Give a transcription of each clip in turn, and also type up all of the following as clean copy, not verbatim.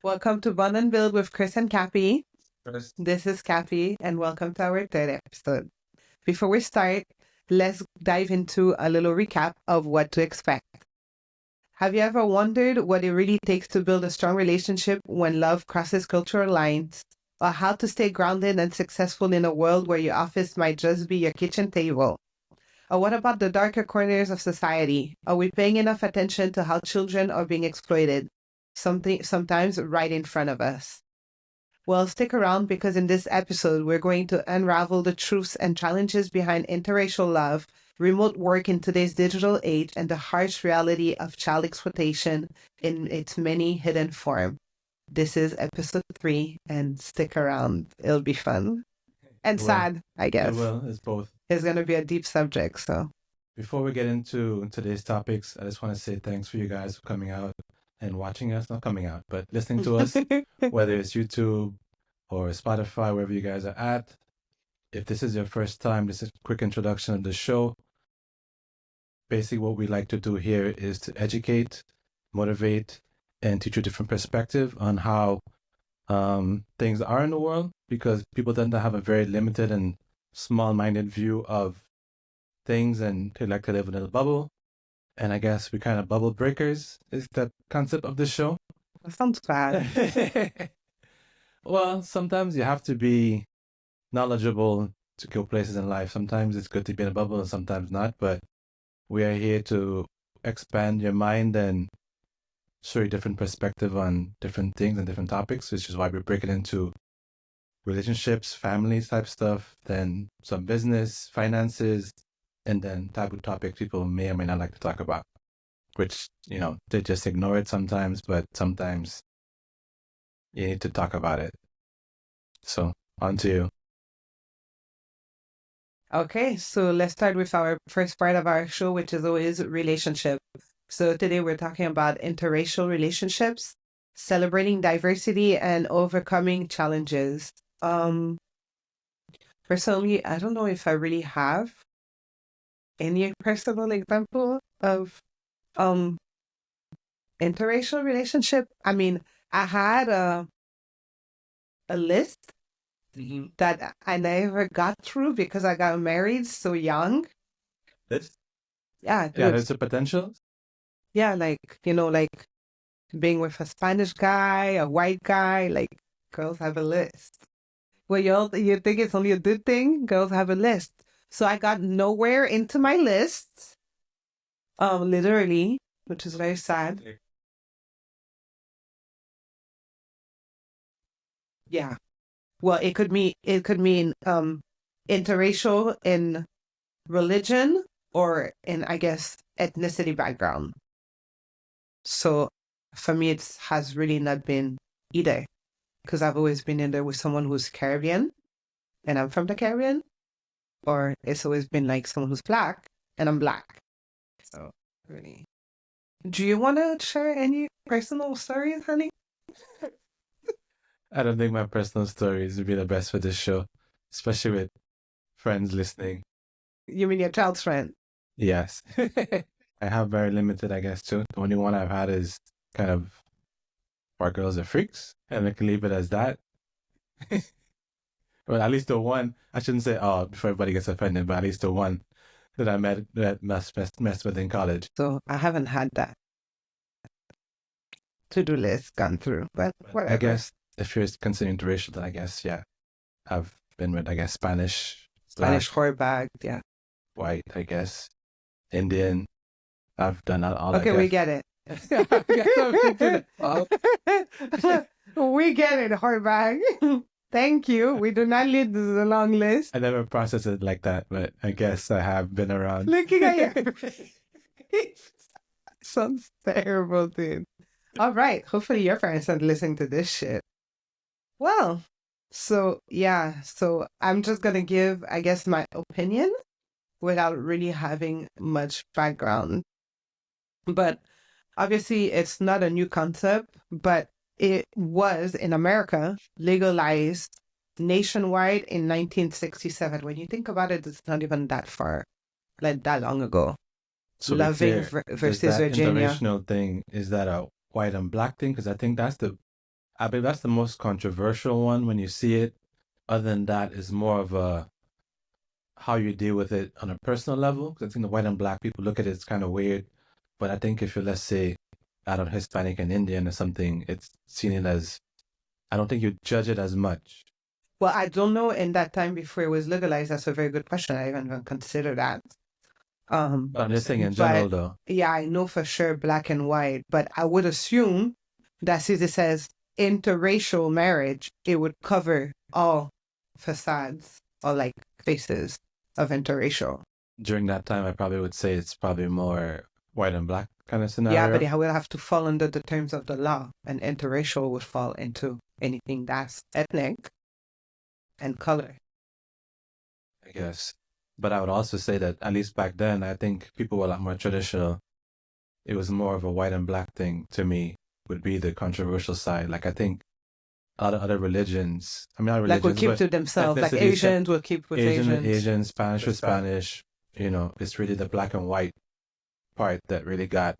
Welcome to Bond and Build with Chris and Cappy. First, This is Cappy, and welcome to our third episode. Before we start, let's dive into a little recap of what to expect. Have you ever wondered what it really takes to build a strong relationship when love crosses cultural lines? Or how to stay grounded and successful in a world where your office might just be your kitchen table? Or what about the darker corners of society? Are we paying enough attention to how children are being exploited? Sometimes right in front of us. Well, stick around because in this episode, we're going to unravel the truths and challenges behind interracial love, remote work in today's digital age, and the harsh reality of child exploitation in its many hidden forms. This is episode 3, and stick around. It'll be fun. And Well, sad, I guess. it's both. It's going to be a deep subject, so. Before we get into today's topics, I just want to say thanks for you guys for coming out and watching us. Not coming out, but listening to us, whether it's YouTube or Spotify, wherever you guys are at. If this is your first time, this is a quick introduction of the show. Basically, what we like to do here is to educate, motivate, and teach you a different perspective on how things are in the world, because people tend to have a very limited and small-minded view of things and they like to live in a bubble. And I guess we kind of bubble breakers is the concept of the show. That sounds bad. Well, sometimes you have to be knowledgeable to go places in life. Sometimes it's good to be in a bubble and sometimes not, but we are here to expand your mind and show you different perspective on different things and different topics, which is why we break it into relationships, families type stuff, then some business, finances, and then taboo topics people may or may not like to talk about, which, they just ignore it sometimes, but sometimes you need to talk about it. So, on to you. Okay, so let's start with our first part of our show, which is always relationship. So today we're talking about interracial relationships, celebrating diversity and overcoming challenges. Personally, I don't know if I really have any personal example of interracial relationship. I mean, I had a list that I never got through because I got married so young. Yeah, There's a potential. Yeah, like being with a Spanish guy, a white guy, like girls have a list. Well, you think it's only a good thing? Girls have a list. So I got nowhere into my list, literally, which is very sad. Yeah. Well, it could mean interracial in religion or in, I guess, ethnicity background. So for me, it has really not been either, because I've always been in there with someone who's Caribbean and I'm from the Caribbean, or it's always been like someone who's Black and I'm Black. So really. Do you want to share any personal stories, honey? I don't think my personal stories would be the best for this show, especially with friends listening. You mean your child's friend? Yes. I have very limited, I guess, too. The only one I've had is kind of our girls are freaks, and I can leave it as that. Well, at least the one, I shouldn't say, before everybody gets offended, but at least the one that I met that messed with in college. So I haven't had that to-do list gone through, but whatever. I guess if you're considering interracial, then I guess, yeah, I've been with, I guess, Spanish whore bag, yeah. White, I guess, Indian. I've done all okay, that. We get it. We get it, whore bag. Thank you. We do not need the long list. I never processed it like that, but I guess I have been around. Looking at your sounds terrible, dude. All right. Hopefully your parents aren't listening to this shit. Well, so yeah. So I'm just going to give, I guess, my opinion without really having much background. But obviously it's not a new concept, but it was in America legalized nationwide in 1967. When you think about it, it's not even that far, like that long ago. So Loving versus Virginia. Interracial thing, is that a white and Black thing? Because I think that's the I believe that's the most controversial one when you see it. Other than that, is more of a how you deal with it on a personal level. 'Cause I think the white and black people look at it, it's kind of weird. But I think if you're, let's say, out of Hispanic and Indian or something, it's seen it as, I don't think you judge it as much. Well, I don't know in that time before it was legalized. That's a very good question. I haven't considered that. But I'm just saying in But general, though. yeah, I know for sure black and white, but I would assume that since it says interracial marriage, it would cover all facades or like faces of interracial. During that time, I probably would say it's probably more white and black kind of Yeah, scenario. but it will have to fall under the terms of the law, and interracial would fall into anything that's ethnic and color. I guess. But I would also say that at least back then, I think people were a lot more traditional. It was more of a white and black thing to me, would be the controversial side. Like I think a lot of other religions, I mean, not Like will religions, keep but to themselves. Like ethnicities, Asians will keep with Asians. Asian, Spanish with Spanish. You know, it's really the black and white part that really got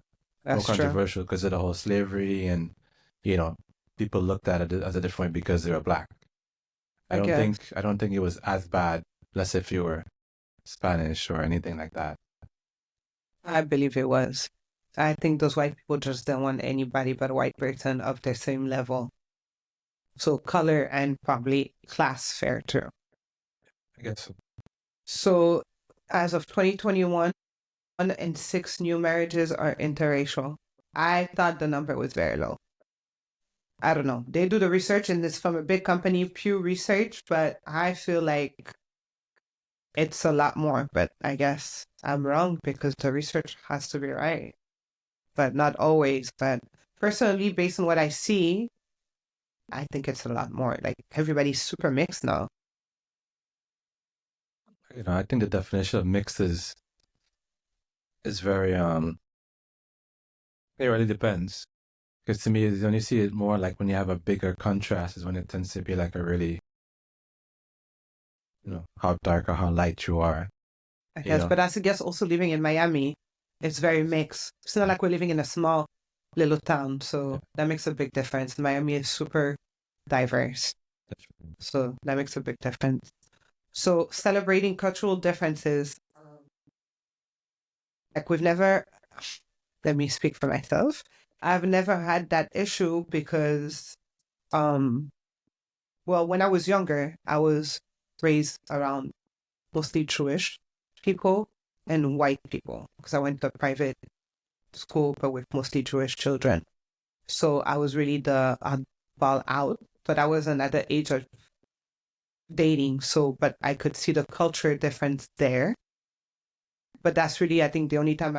more That's true. controversial because of the whole slavery and, you know, people looked at it as a different way because they were black. I don't think it was as bad, let's say if you were Spanish or anything like that. I believe it was. I think those white people just don't want anybody but a white person of the same level. So color and probably class fair too. I guess so. So as of 2021, 1 in 6 new marriages are interracial. I thought the number was very low. I don't know. They do the research and it's from a big company, Pew Research, but I feel like it's a lot more. But I guess I'm wrong because the research has to be right, but not always. But personally, based on what I see, I think it's a lot more. Like everybody's super mixed now. You know, I think the definition of mixed is very it really depends. Because to me, you only see it more like when you have a bigger contrast is when it tends to be like a really, you know, how dark or how light you are. I You guess, know? but I guess also living in Miami, it's very mixed. It's not like we're living in a small little town, so that makes a big difference. Miami is super diverse, so that makes a big difference. So celebrating cultural differences, like we've never, let me speak for myself. I've never had that issue because, well, when I was younger, I was raised around mostly Jewish people and white people because I went to a private school, but with mostly Jewish children. So I was really the oddball out, but I wasn't at the age of dating. So, but I could see the culture difference there. But that's really, I think, the only time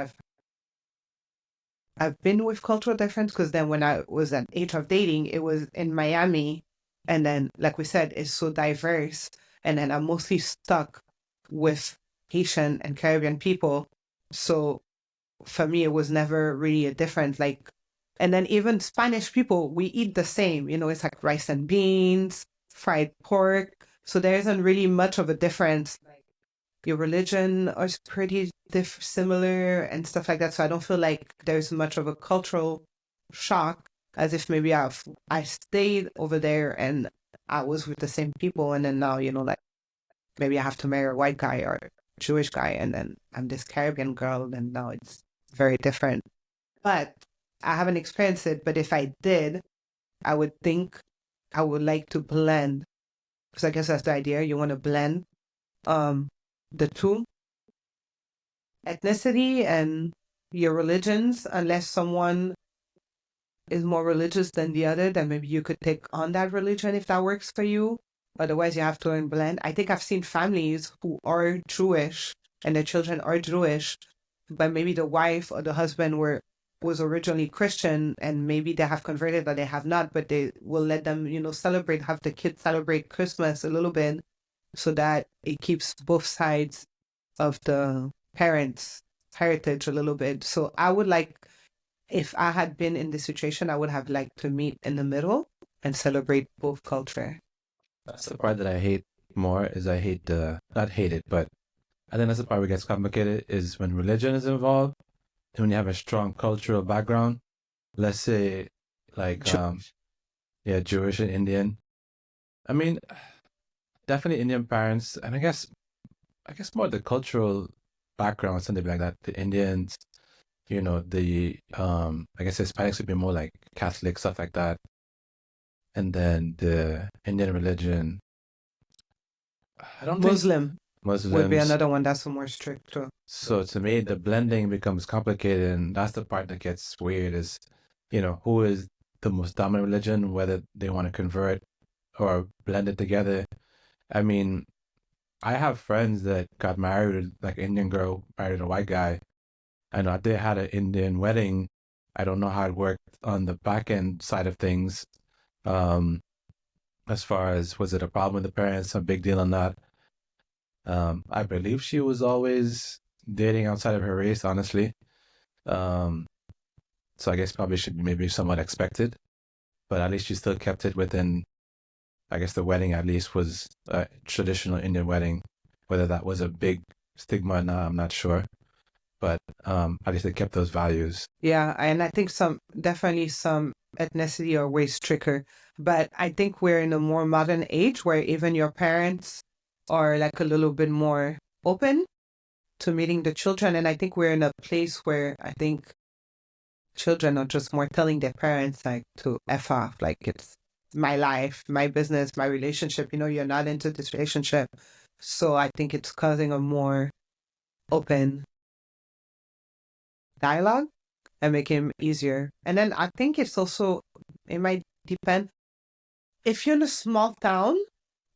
I've been with cultural difference because then when I was at age of dating, it was in Miami. And then, like we said, it's so diverse. And then I'm mostly stuck with Haitian and Caribbean people. So for me, it was never really a difference. Like, and then even Spanish people, we eat the same, you know, it's like rice and beans, fried pork. So there isn't really much of a difference. Your religion is pretty similar and stuff like that. So I don't feel like there's much of a cultural shock as if maybe I stayed over there and I was with the same people. And then now, you know, like maybe I have to marry a white guy or a Jewish guy. And then I'm this Caribbean girl. And now it's very different. But I haven't experienced it. But if I did, I would think I would like to blend. Because I guess that's the idea. You want to blend the two, ethnicity and your religions, unless someone is more religious than the other, then maybe you could take on that religion if that works for you. Otherwise, you have to learn blend. I think I've seen families who are Jewish and their children are Jewish, but maybe the wife or the husband was originally Christian and maybe they have converted or they have not, but they will let them, you know, have the kids celebrate Christmas a little bit so that it keeps both sides of the parents' heritage a little bit. So I would like, if I had been in this situation, I would have liked to meet in the middle and celebrate both culture. That's the part that I hate more is I hate not hate it, but I think that's the part where it gets complicated is when religion is involved and when you have a strong cultural background. Let's say like Yeah, Jewish and Indian. I mean, definitely Indian parents, and I guess more the cultural background, something like that. The Indians, I guess Hispanics would be more like Catholic, stuff like that. And then the Indian religion, I don't think Muslim would be Muslims. another one that's more strict too. So to me, the blending becomes complicated, and that's the part that gets weird is, who is the most dominant religion, whether they want to convert or blend it together. I mean, I have friends that got married, like an Indian girl married a white guy. I know they had an Indian wedding. I don't know how it worked on the back end side of things. Um, as far as was it a problem with the parents, a big deal on that. I believe she was always dating outside of her race, honestly. Um, so I guess probably should be maybe somewhat expected, but at least she still kept it within. I guess the wedding at least was a traditional Indian wedding. Whether that was a big stigma or not, I'm not sure. But at least they kept those values. Yeah, and I think definitely some ethnicity are way stricter. But I think we're in a more modern age where even your parents are like a little bit more open to meeting the children. And I think we're in a place where I think children are just more telling their parents like to F off, like it's my life, my business, my relationship, you're not into this relationship. So I think it's causing a more open dialogue and making it easier. And then I think it might depend. If you're in a small town,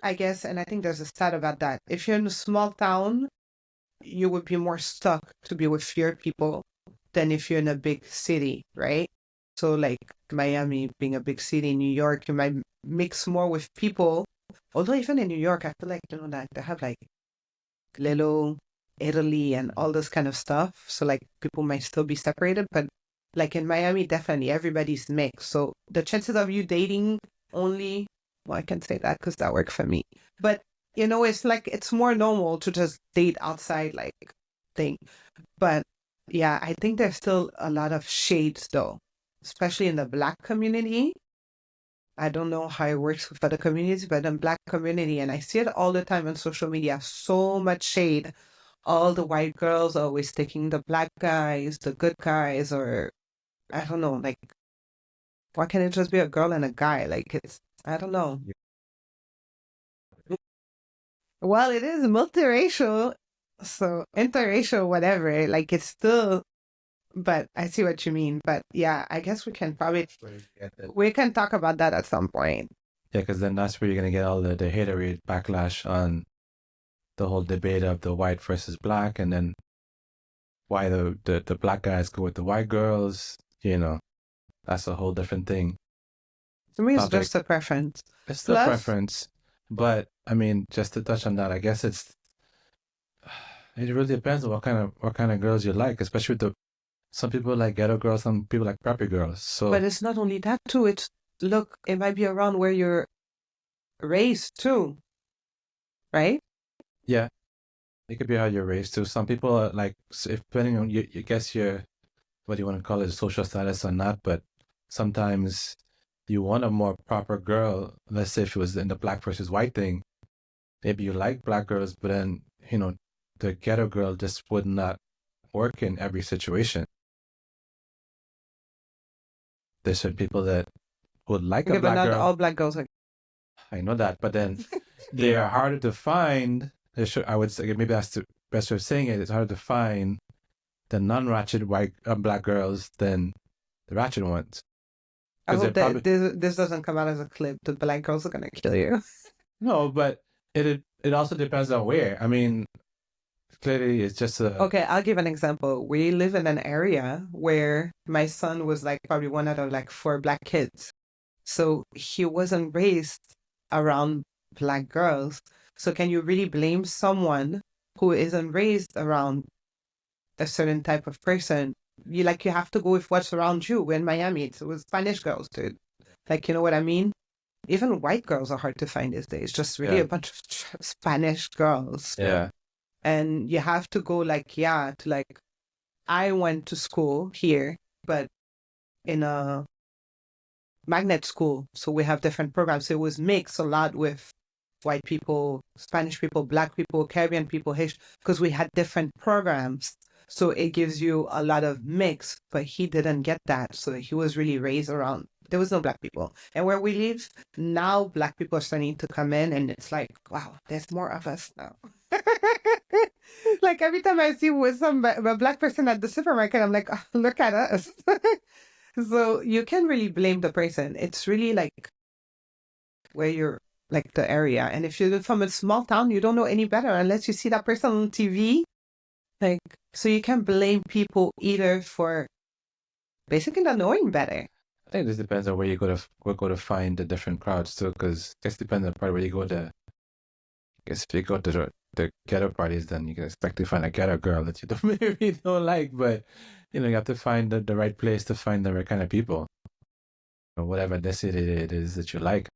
I guess, and I think there's a stat about that. If you're in a small town, you would be more stuck to be with fewer people than if you're in a big city, right? So like Miami being a big city, New York, you might mix more with people. Although even in New York, I feel like, that they have like little Italy and all this kind of stuff. So like people might still be separated, but like in Miami, definitely everybody's mixed. So the chances of you dating only, well, I can say that because that worked for me. But it's like it's more normal to just date outside like thing. But yeah, I think there's still a lot of shades though, especially in the Black community. I don't know how it works with other communities, but in Black community, and I see it all the time on social media, so much shade. All the white girls are always taking the Black guys, the good guys, or I don't know, like why can't it just be a girl and a guy? Like I don't know. Well, it is multiracial, so interracial, whatever. Like it's still, but I see what you mean. But yeah, I guess we can talk about that at some point. Yeah, because then that's where you're gonna get all the haterade backlash on the whole debate of the white versus black, and then why the black guys go with the white girls. That's a whole different thing. To me, it's Topic. just a preference. It's still preference, but I mean, just to touch on that, I guess it really depends on what kind of girls you like, especially with some people like ghetto girls, some people like preppy girls. So, but it's not only that too. It might be around where you're raised too, right? yeah, it could be how you're raised too. Some people are like, if depending on you guess your what do you want to call it, social status or not, but sometimes you want a more proper girl. Let's say if it was in the black versus white thing, maybe you like black girls, but then the ghetto girl just would not work in every situation. There's certain people that would like a but black not girl. all Black girls are. I know that, but then they are harder to find. I would say maybe that's the best way of saying it. It's harder to find the non-ratchet white black girls than the ratchet ones. I hope that this doesn't come out as a clip. The Black girls are gonna kill you. No, but it also depends on where. I mean, clearly it's just a. Okay, I'll give an example. We live in an area where my son was like probably one out of like 4 Black kids. So he wasn't raised around Black girls. So can you really blame someone who isn't raised around a certain type of person? You have to go with what's around you. We're in Miami, it was Spanish girls, dude. Like, you know what I mean? Even white girls are hard to find these days. Just really a bunch of Spanish girls. Yeah. And you have to go I went to school here, but in a magnet school. So we have different programs. So it was mixed a lot with white people, Spanish people, Black people, Caribbean people, Haitian, because we had different programs. So it gives you a lot of mix, but he didn't get that. So he was really raised around, there was no Black people. And where we live, now Black people are starting to come in, and it's like, wow, there's more of us now. Like every time I see with a Black person at the supermarket, I'm like, oh, look at us. So you can't really blame the person. It's really like where you're, like the area. And if you're from a small town, you don't know any better unless you see that person on TV. Like, so you can't blame people either for basically not knowing better. I think this depends on where you go to find the different crowds too, because it depends on the part where you go to. I guess if you go to the ghetto parties, then you can expect to find a ghetto girl that you don't maybe don't like, but you have to find the right place to find the right kind of people, or whatever ethnicity it is that you like.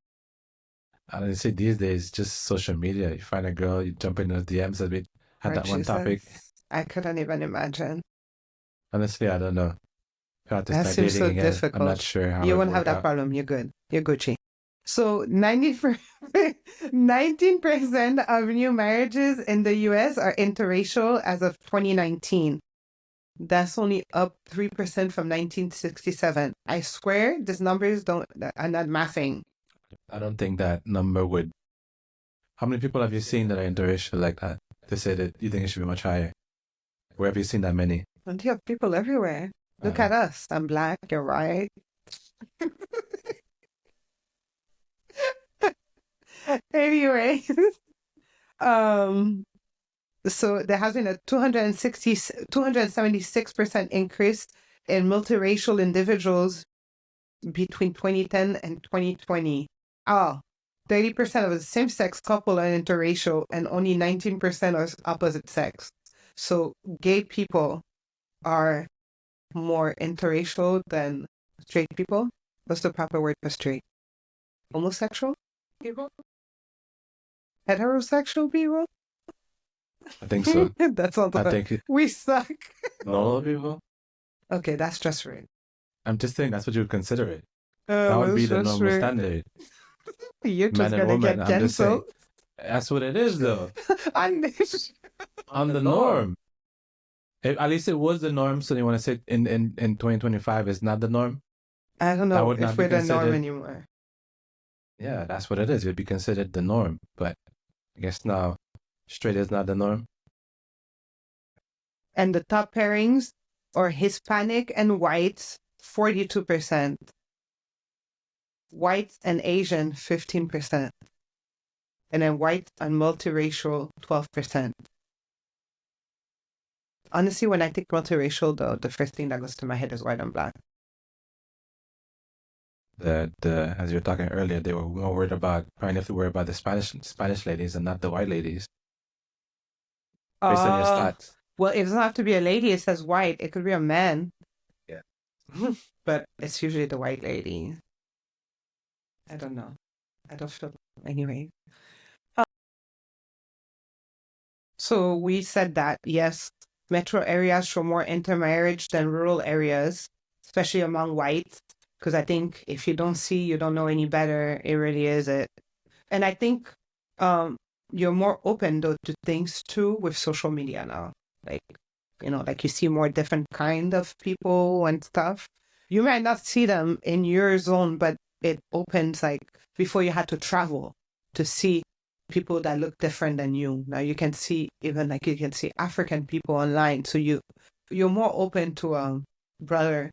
I don't say these days, just social media. You find a girl, you jump in those DMs that we had that one topic. I couldn't even imagine. Honestly, I don't know. I have to That start seems dating so again. difficult. I'm not sure how You it won't have work that out. problem. You're good. You're Gucci. So 19% of new marriages in the US are interracial as of 2019. That's only up 3% from 1967. I swear these numbers are not mathing. I don't think that number would. How many people have you seen that are interracial like that? To say that you think it should be much higher. Where have you seen that many? And you have people everywhere. Look at us. I'm Black. You're white. Anyway, so there has been a 276% increase in multiracial individuals between 2010 and 2020. 30% of the same-sex couple are interracial and only 19% are opposite sex. So gay people are more interracial than straight people. What's the proper word for straight? Homosexual people? Heterosexual people? I think so. That's all. I think we suck. normal people. Okay, that's just right. I'm just saying that's what you would consider it. That would be the normal standard. You're just Man and gonna woman. get I'm just saying. canceled. That's what it is, though. On this. On the norm. At least it was the norm. So you want to say in 2025 is not the norm? I don't That know would not if be we're the norm considered- anymore. Yeah, that's what it is. It would be considered the norm. But I guess now straight is not the norm. And the top pairings are Hispanic and whites, 42%. Whites and Asian, 15%. And then white and multiracial, 12%. Honestly, when I think multiracial, though, the first thing that goes to my head is white and Black. As you were talking earlier, they were more worried about trying to worry about the Spanish ladies and not the white ladies. Based on your stats. Well, it doesn't have to be a lady. It says white. It could be a man. Yeah. But it's usually the white lady. I don't know. I don't feel anyway. So we said that, yes, metro areas show more intermarriage than rural areas, especially among whites. Because I think if you don't see, you don't know any better. It really is it. And I think you're more open, though, to things, too, with social media now. Like, like you see more different kind of people and stuff. You might not see them in your zone, but it opens, like, before you had to travel to see people that look different than you. Now you can see, even like you can see African people online. So you're more open to a broader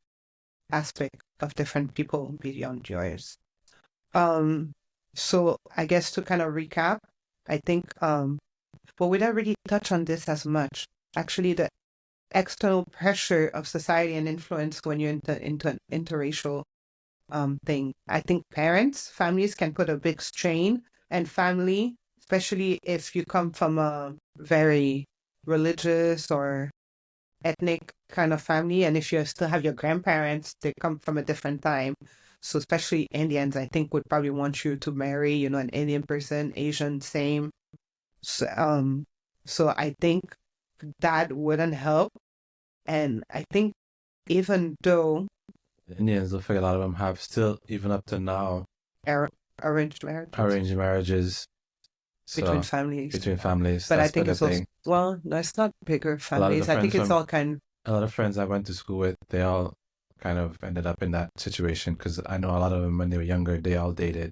aspect of different people beyond yours. So I guess to kind of recap, I think, but we don't really touch on this as much. Actually, the external pressure of society and influence when you're into an interracial thing. I think families can put a big strain, and family, especially if you come from a very religious or ethnic kind of family, and if you still have your grandparents, they come from a different time. So especially Indians, I think, would probably want you to marry, an Indian person, Asian, same. So I think that wouldn't help. And I think even though Indians, I feel a lot of them have still, even up to now, Arranged marriages arranged marriages. between So families. between families, But I that's think the it's also, thing. well, no, it's not bigger A lot of the families. I think friends it's from all kind a lot of friends I went to school with, they all kind of ended up in that situation because I know a lot of them when they were younger, they all dated,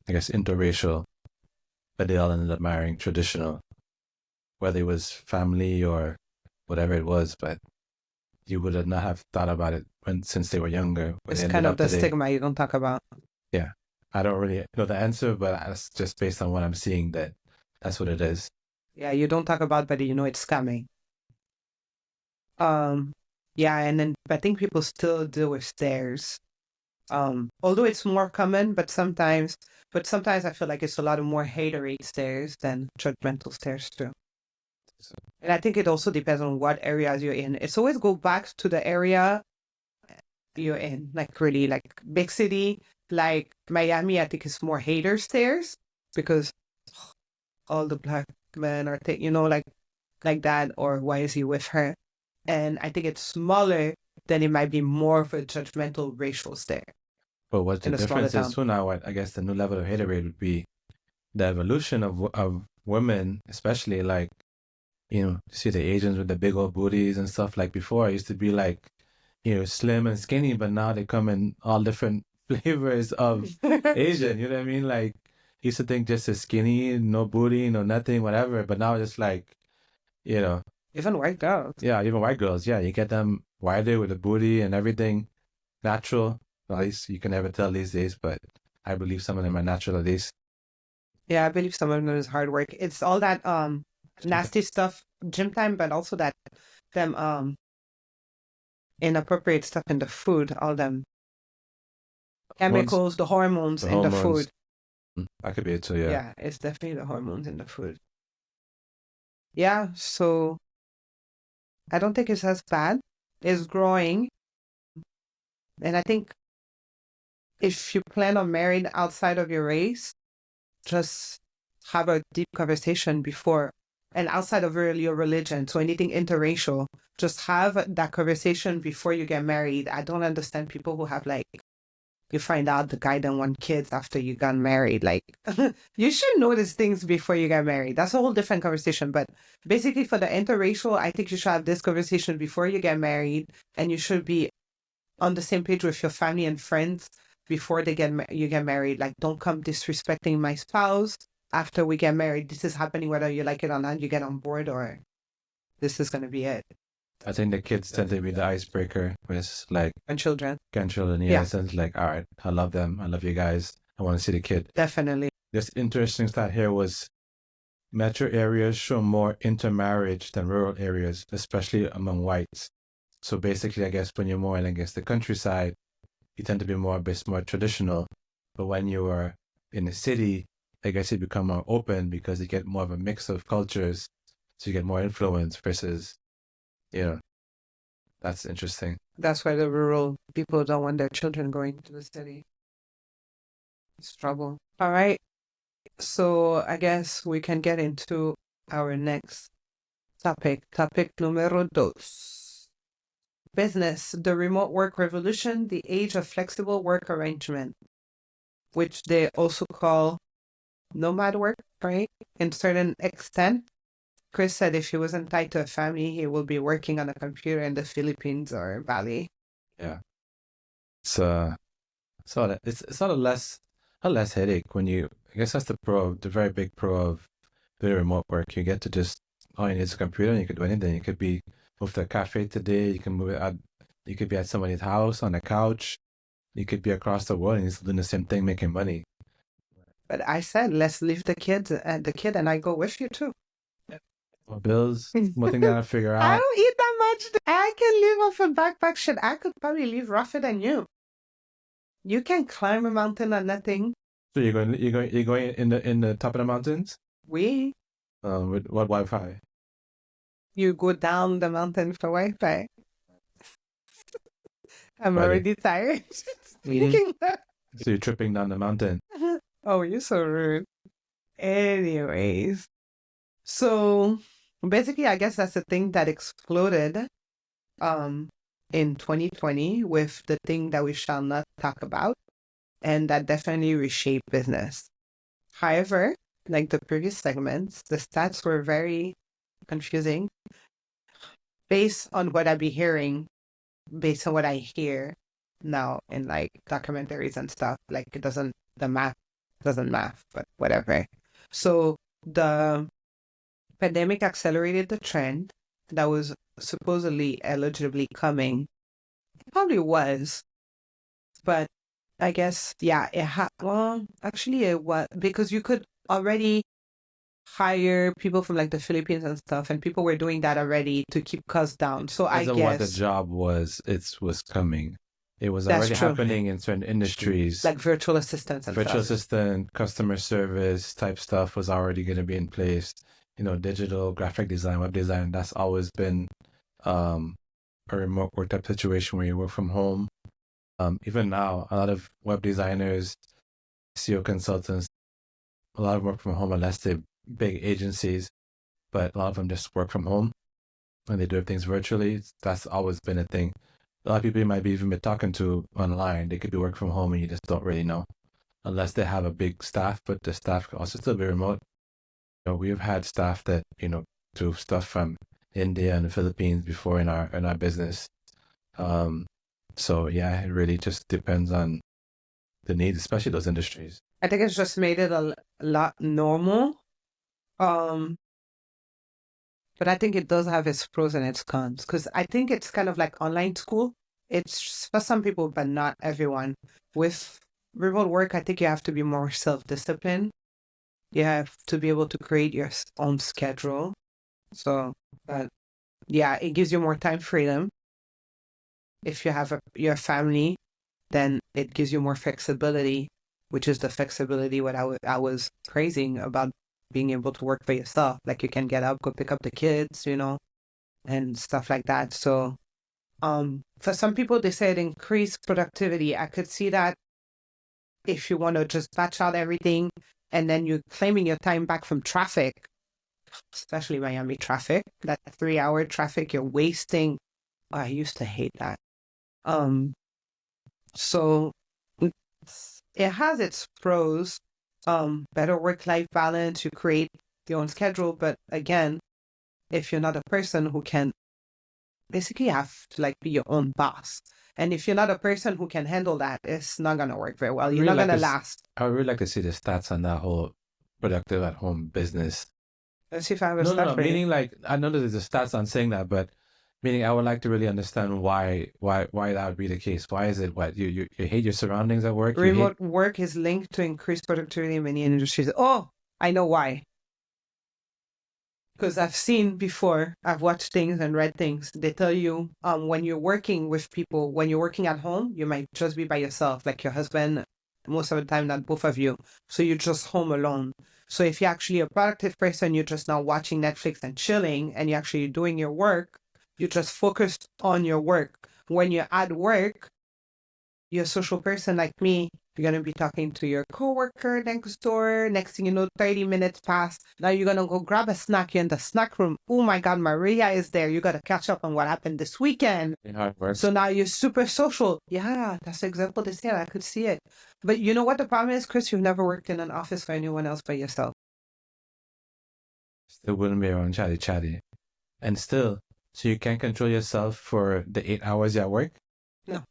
I guess, interracial, but they all ended up marrying traditional, whether it was family or whatever it was. But you would have not have thought about it since they were younger, but it's they ended kind of up the today. stigma you don't talk about. Yeah, I don't really know the answer, but that's just based on what I'm seeing. That's what it is. Yeah, you don't talk about, but you know it's coming. Yeah, and then I think people still deal with stares. Although it's more common, but sometimes I feel like it's a lot of more haterade stares than judgmental stares too. And I think it also depends on what areas you're in. It's always go back to the area you're in, like really like big city, like Miami. I think it's more hater stares because all the black men are, like that, or why is he with her? And I think it's smaller, then it might be more of a judgmental racial stare But what the in a smaller difference is town. too now, I guess the new level of haterade would be the evolution of women, especially like, you see the Asians with the big old booties and stuff. Like before, it used to be like, slim and skinny, but now they come in all different flavors of Asian. You know what I mean? Like, used to think just a skinny, no booty, no nothing, whatever. But now it's like, you know, Even white girls. yeah, even white girls, yeah, you get them wider with a booty and everything, natural. Well, at least you can never tell these days, but I believe some of them are natural at least. Yeah, I believe some of them is hard work. It's all that nasty stuff, gym time, but also that them inappropriate stuff in the food, all them chemicals, the hormones The in the hormones, food. that could be it too, yeah. Yeah, it's definitely the hormones in the food. Yeah, so I don't think it's as bad. It's growing. And I think if you plan on marrying outside of your race, just have a deep conversation before and outside of your religion. So anything interracial, just have that conversation before you get married. I don't understand people who have like, you find out the guy didn't want kids after you got married. Like, you should notice things before you get married. That's a whole different conversation. But basically, for the interracial, I think you should have this conversation before you get married, and you should be on the same page with your family and friends before you get married. Like, don't come disrespecting my spouse after we get married. This is happening whether you like it or not. You get on board, or this is going to be it. I think the kids tend to be the icebreaker with like Grandchildren. grandchildren. Yeah, it sounds like, all right, I love them. I love you guys. I want to see the kid. Definitely. This interesting stat here was metro areas show more intermarriage than rural areas, especially among whites. So basically, I guess when you're more in, I guess, the countryside, you tend to be a bit more traditional. But when you are in the city, I guess you become more open because you get more of a mix of cultures. So you get more influence versus, that's interesting. That's why the rural people don't want their children going to the city. It's trouble. All right. So I guess we can get into our next topic. Topic numero dos. Business, the remote work revolution, the age of flexible work arrangement, which they also call nomad work, right? In certain extent. Chris said if he wasn't tied to a family, he will be working on a computer in the Philippines or Bali. Yeah. It's not a less headache when I guess that's the very big pro of doing remote work. You get to just, all you need is a computer and you could do anything. You could be move to a cafe today. You can you could be at somebody's house on a couch. You could be across the world and you're still doing the same thing, making money. But I said, let's leave the kid and I go with you too. Well, bills, one thing I gotta figure out. I don't eat that much. I can live off a backpack. Shit, I could probably live rougher than you. You can climb a mountain on nothing. So you're going in the top of the mountains? We. With what Wi-Fi? You go down the mountain for Wi-Fi. I'm Buddy. already tired. Speaking of... So you're tripping down the mountain. Oh, you're so rude. Anyways. So basically, I guess that's the thing that exploded. in 2020 with the thing that we shall not talk about, and that definitely reshaped business. However, like the previous segments, the stats were very confusing based on what I be hearing, based on what I hear now in like documentaries and stuff. Like the math doesn't math, but whatever. So the pandemic accelerated the trend that was supposedly eligibly coming. It probably was, but I guess, yeah, well, actually it was, because you could already hire people from like the Philippines and stuff, and people were doing that already to keep costs down. So I Wasn't what the guess job was, it was coming. It was that's already true. happening in certain industries. Like virtual assistants and Virtual stuff. assistant, customer service type stuff was already going to be in place. Digital, graphic design, web design, that's always been a remote work type situation where you work from home. Even now, a lot of web designers, SEO consultants, a lot of them work from home unless they're big agencies, but a lot of them just work from home when they do things virtually. That's always been a thing. A lot of people you might be even be talking to online, they could be work from home and you just don't really know unless they have a big staff, but the staff can also still be remote. We've had staff that, do stuff from India and the Philippines before in our business. So yeah, it really just depends on the needs, especially those industries. I think it's just made it a lot normal. But I think it does have its pros and its cons, because I think it's kind of like online school. It's for some people, but not everyone. With remote work, I think you have to be more self-disciplined. You have to be able to create your own schedule. So, but yeah, it gives you more time freedom. If you have your family, then it gives you more flexibility, which is the flexibility what I was praising about being able to work for yourself. Like you can get up, go pick up the kids, and stuff like that. So, for some people, they say it increased productivity. I could see that if you want to just batch out everything and then you're claiming your time back from traffic, especially Miami traffic, that 3-hour traffic you're wasting. Oh, I used to hate that. So it has its pros. Better work-life balance, you create your own schedule, but again, if you're not a person who can basically have to like be your own boss, and if you're not a person who can handle that, it's not gonna work very well. You're not gonna last. I would really like to see the stats on that whole productive at home business. Let's see if I have a No, stat for you. meaning like I know there's a stats on saying that, but meaning I would like to really understand why that would be the case. Why is it what you hate your surroundings at work? Remote work is linked to increased productivity in many industries. Oh, I know why. Because I've seen before, I've watched things and read things. They tell you when you're working with people, when you're working at home, you might just be by yourself, like your husband, most of the time, not both of you. So you're just home alone. So if you're actually a productive person, you're just now watching Netflix and chilling, and you're actually doing your work, you're just focused on your work. When you're at work, you're a social person like me, you're going to be talking to your coworker next door. Next thing you know, 30 minutes pass. Now you're going to go grab a snack. You're in the snack room. Oh my God, Maria is there. You got to catch up on what happened this weekend. So now you're super social. Yeah, that's the example they said. I could see it. But you know what the problem is, Chris? You've never worked in an office for anyone else but yourself. Still wouldn't be around chatty. And still, so you can't control yourself for the 8 hours you're at work? No.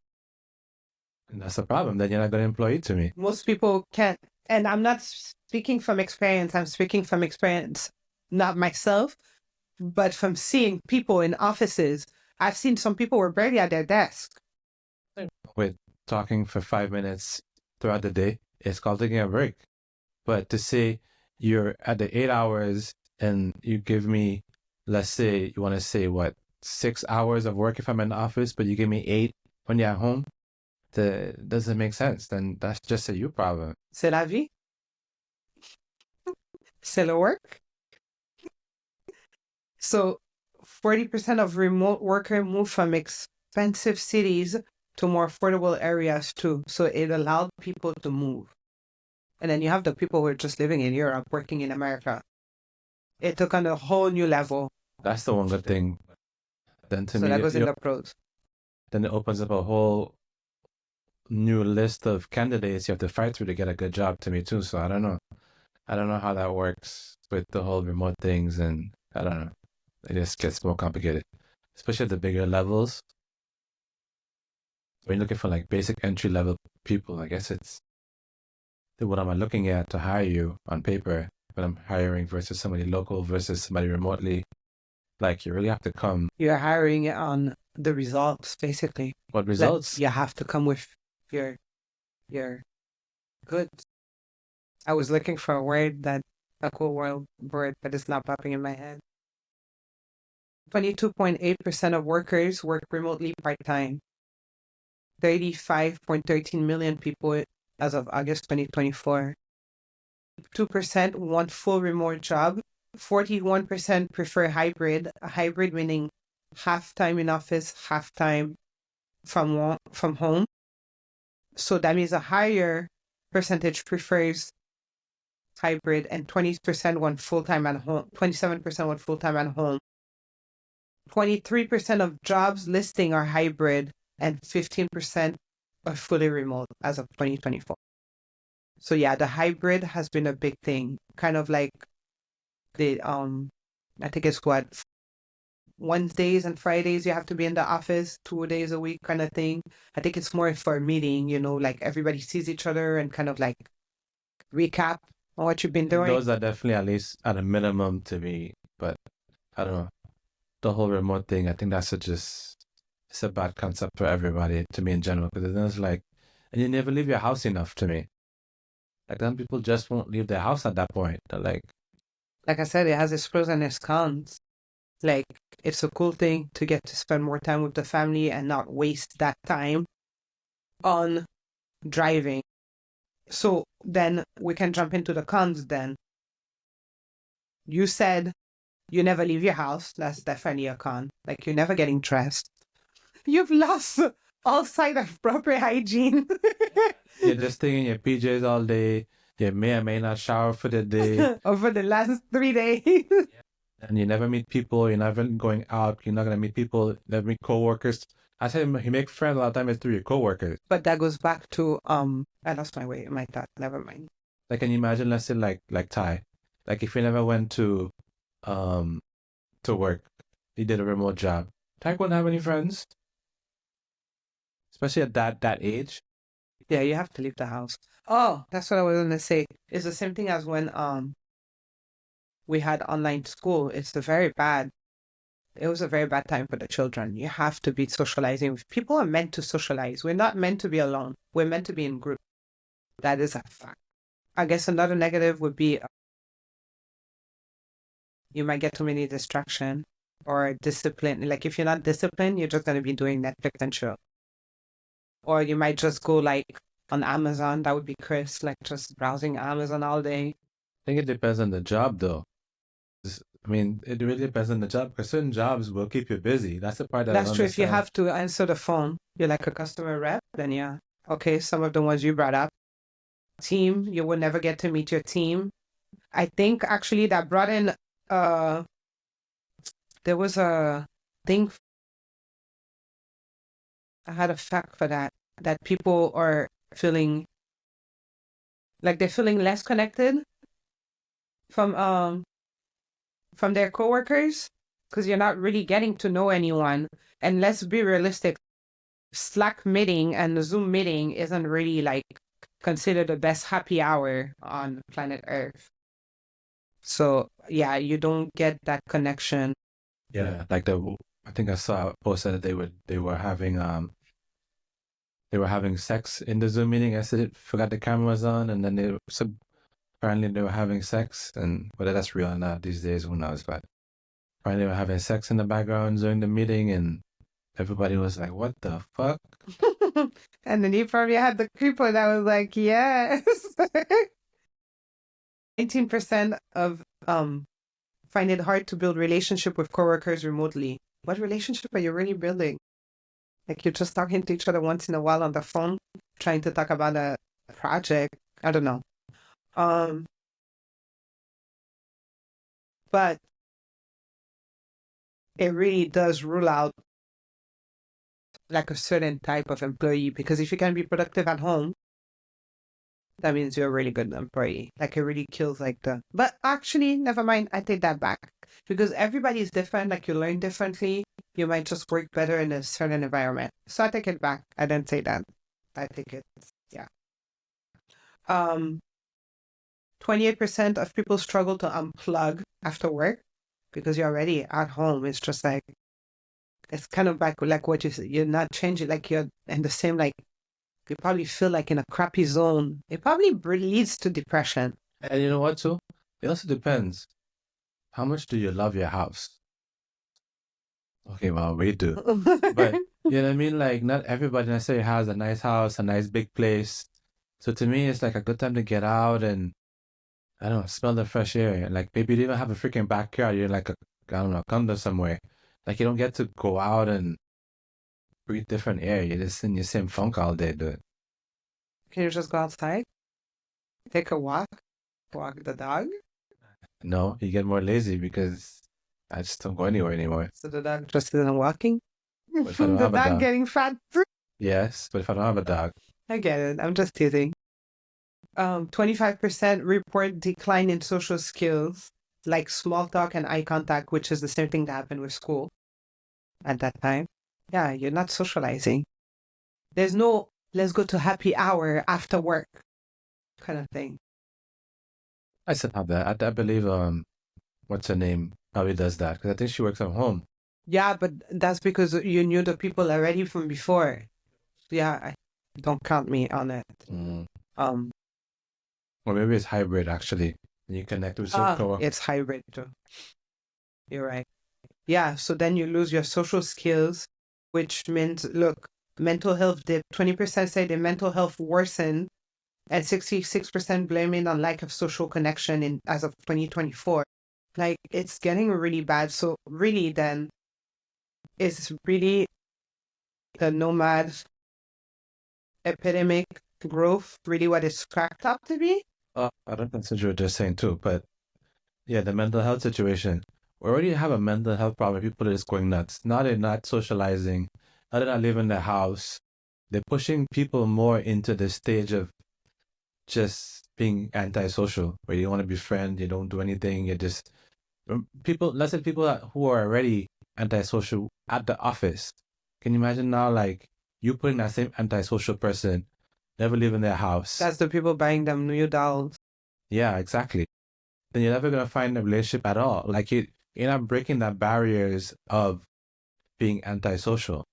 And that's the problem. Then you're not going to employ it to me. Most people can't. And I'm not speaking from experience. I'm speaking from experience, not myself, but from seeing people in offices. I've seen some people were barely at their desk. With talking for 5 minutes throughout the day, it's called taking a break. But to say you're at the 8 hours and you give me, let's say, you want to say 6 hours of work if I'm in the office, but you give me 8 when you're at home, that doesn't make sense. Then that's just a you problem. C'est la vie. C'est le work. So 40% of remote workers move from expensive cities to more affordable areas too. So it allowed people to move. And then you have the people who are just living in Europe, working in America. It took on a whole new level. That's the one good thing. Then to so me, that goes in the pros. then it opens up a whole new list of candidates you have to fight through to get a good job to me too. So I don't know. I don't know how that works with the whole remote things, and I don't know. It just gets more complicated, especially at the bigger levels. When you're looking for like basic entry level people, I guess it's what am I looking at to hire you on paper when I'm hiring versus somebody local versus somebody remotely. Like you really have to come. You're hiring on the results, basically. What results? You have to come with your goods. I was looking for a cool word, but it's not popping in my head. 22.8% of workers work remotely part-time. 35.13 million people as of August 2024. 2% want full remote job. 41% prefer hybrid. Hybrid meaning half time in office, half time from home. So that means a higher percentage prefers hybrid, and 20% want full-time at home. 27% want full-time at home. 23% of jobs listing are hybrid, and 15% are fully remote as of 2024. So yeah, the hybrid has been a big thing. Kind of like the I think it's what, Wednesdays and Fridays you have to be in the office 2 days a week kind of thing. I think it's more for a meeting, like everybody sees each other and kind of like recap on what you've been doing. Those are definitely at least at a minimum to me, but I don't know. The whole remote thing, I think that's it's a bad concept for everybody, to me in general, because it's like, and you never leave your house enough to me. Like then people just won't leave their house at that point. They're like I said, it has its pros and its cons. Like it's a cool thing to get to spend more time with the family and not waste that time on driving. So then we can jump into the cons then. You said you never leave your house. That's definitely a con. Like you're never getting dressed. You've lost all sight of proper hygiene. you're just staying in your PJs all day. You may or may not shower for the day. Over the last 3 days. And you never meet people. You're never going out. You're not going to meet people. Never meet coworkers. I said you make friends a lot of times through your coworkers. But that goes back to I lost my thought. Never mind. Like, can you imagine, let's say like Ty, like if you never went to work, you did a remote job, Ty wouldn't have any friends, especially at that age. Yeah, you have to leave the house. Oh, that's what I was gonna say. It's the same thing as when we had online school. It was a very bad time for the children. You have to be socializing with people. Are meant to socialize. We're not meant to be alone. We're meant to be in group. That is a fact. I guess another negative would be you might get too many distractions or discipline. Like if you're not disciplined, you're just gonna be doing Netflix and chill. Or you might just go like on Amazon. That would be Chris, like just browsing Amazon all day. I think it depends on the job, though. I mean, it really depends on the job, because certain jobs will keep you busy. That's the part that That's true. If you have to answer the phone, you're like a customer rep, then yeah. Okay, some of the ones you brought up. Team, you will never get to meet your team. I think actually that brought in there was a thing. I had a fact for that people are feeling like they're feeling less connected from their coworkers because you're not really getting to know anyone. And let's be realistic, Slack meeting and the Zoom meeting isn't really like considered the best happy hour on planet Earth. So yeah, you don't get that connection. Yeah, like I think I saw a post that they were having sex in the Zoom meeting. I said forgot the camera was on, and then apparently they were having sex, and whether that's real or not these days, who knows? But apparently they were having sex in the background during the meeting, and everybody was like, "What the fuck?" And then you probably had the people that was like, "Yes." 19% of find it hard to build relationship with coworkers remotely. What relationship are you really building? Like you're just talking to each other once in a while on the phone, trying to talk about a project. I don't know. But it really does rule out like a certain type of employee, because if you can be productive at home, that means you're a really good employee. Like it really kills like but actually, never mind. I take that back because everybody is different. Like you learn differently. You might just work better in a certain environment. So I take it back. I didn't say that. I think it's, yeah. 28% of people struggle to unplug after work because you're already at home. It's just like, it's kind of like what you said. You're not changing. Like you're in the same, like, you probably feel like in a crappy zone. It probably leads to depression. And you know what, too? It also depends. How much do you love your house? Okay, well, we do. But you know what I mean? Like, not everybody necessarily has a nice house, a nice big place. So to me, it's like a good time to get out and, I don't know, smell the fresh air. Like, maybe you don't even have a freaking backyard. You're like I don't know, condo somewhere. Like, you don't get to go out and breathe different air. You're just in your same funk all day, dude. Can you just go outside, take a walk the dog? No, you get more lazy because I just don't go anywhere anymore. So the dog just isn't walking? But if I don't The have a dog dog, getting fat? yes. But if I don't have a dog, I get it. I'm just teasing. 25% report decline in social skills, like small talk and eye contact, which is the same thing that happened with school at that time. Yeah, you're not socializing. There's no, let's go to happy hour after work kind of thing. I still have that. I believe what's her name probably does that because I think she works from home. Yeah, but that's because you knew the people already from before. Yeah, don't count me on it. Or maybe it's hybrid actually. And you connect with some coworkers. It's hybrid too. You're right. Yeah, so then you lose your social skills, which means, look, mental health dip. 20% say their mental health worsened, and 66% blaming on lack of social connection as of 2024. Like, it's getting really bad. So really then, it's really the nomad epidemic growth really what it's cracked up to be? I don't consider what they're saying too, but yeah, the mental health situation. We already have a mental health problem. People are just going nuts. Now they're not socializing. Now they're not leaving their house. They're pushing people more into the stage of just being antisocial, where you don't want to be friends, you don't do anything, you just people. Let's say people who are already antisocial at the office. Can you imagine now, like you putting that same antisocial person, never leaving their house? That's the people buying them new dolls. Yeah, exactly. Then you're never gonna find a relationship at all. Like you're not breaking that barriers of being antisocial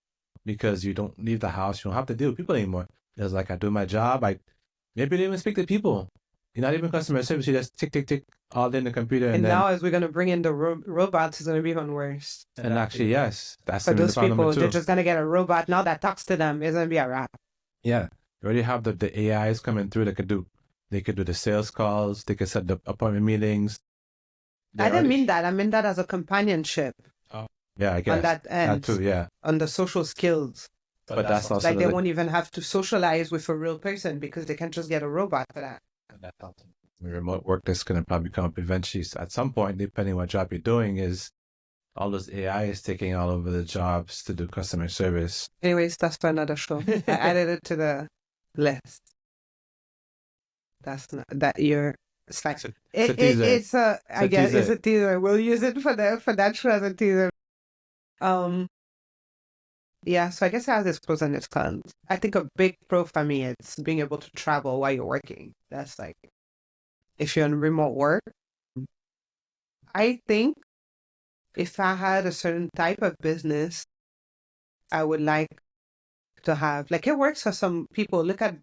because you don't leave the house. You don't have to deal with people anymore. It's like I do my job. Maybe you don't even speak to people. You're not even customer service. You just tick, tick, tick all day in the computer. And then, now as we're going to bring in the robots, it's going to be even worse. and actually, yes, that's For gonna be those the problem people, too. they're just going to get a robot now that talks to them. It's going to be a wrap. Yeah, you already have the AIs coming through. They could do the sales calls. They could set the appointment meetings. I didn't mean that. I meant that as a companionship. Oh, yeah, I guess On that end. that too. Yeah, on the social skills. but that's also Like they won't even have to socialize with a real person because they can just get a robot for that. remote work that's going to probably come up eventually. So at some point, depending what job you're doing, is all those AI is taking all over the jobs to do customer service. Anyways, that's for another show. I added it to the list. That's not that you're. It's like it's a I guess it's a teaser. We'll use it for that show as a teaser. Yeah, so I guess it has its pros and its cons. I think a big pro for me is being able to travel while you're working. That's like, if you're in remote work, I think if I had a certain type of business, I would like to have, like it works for some people. Look at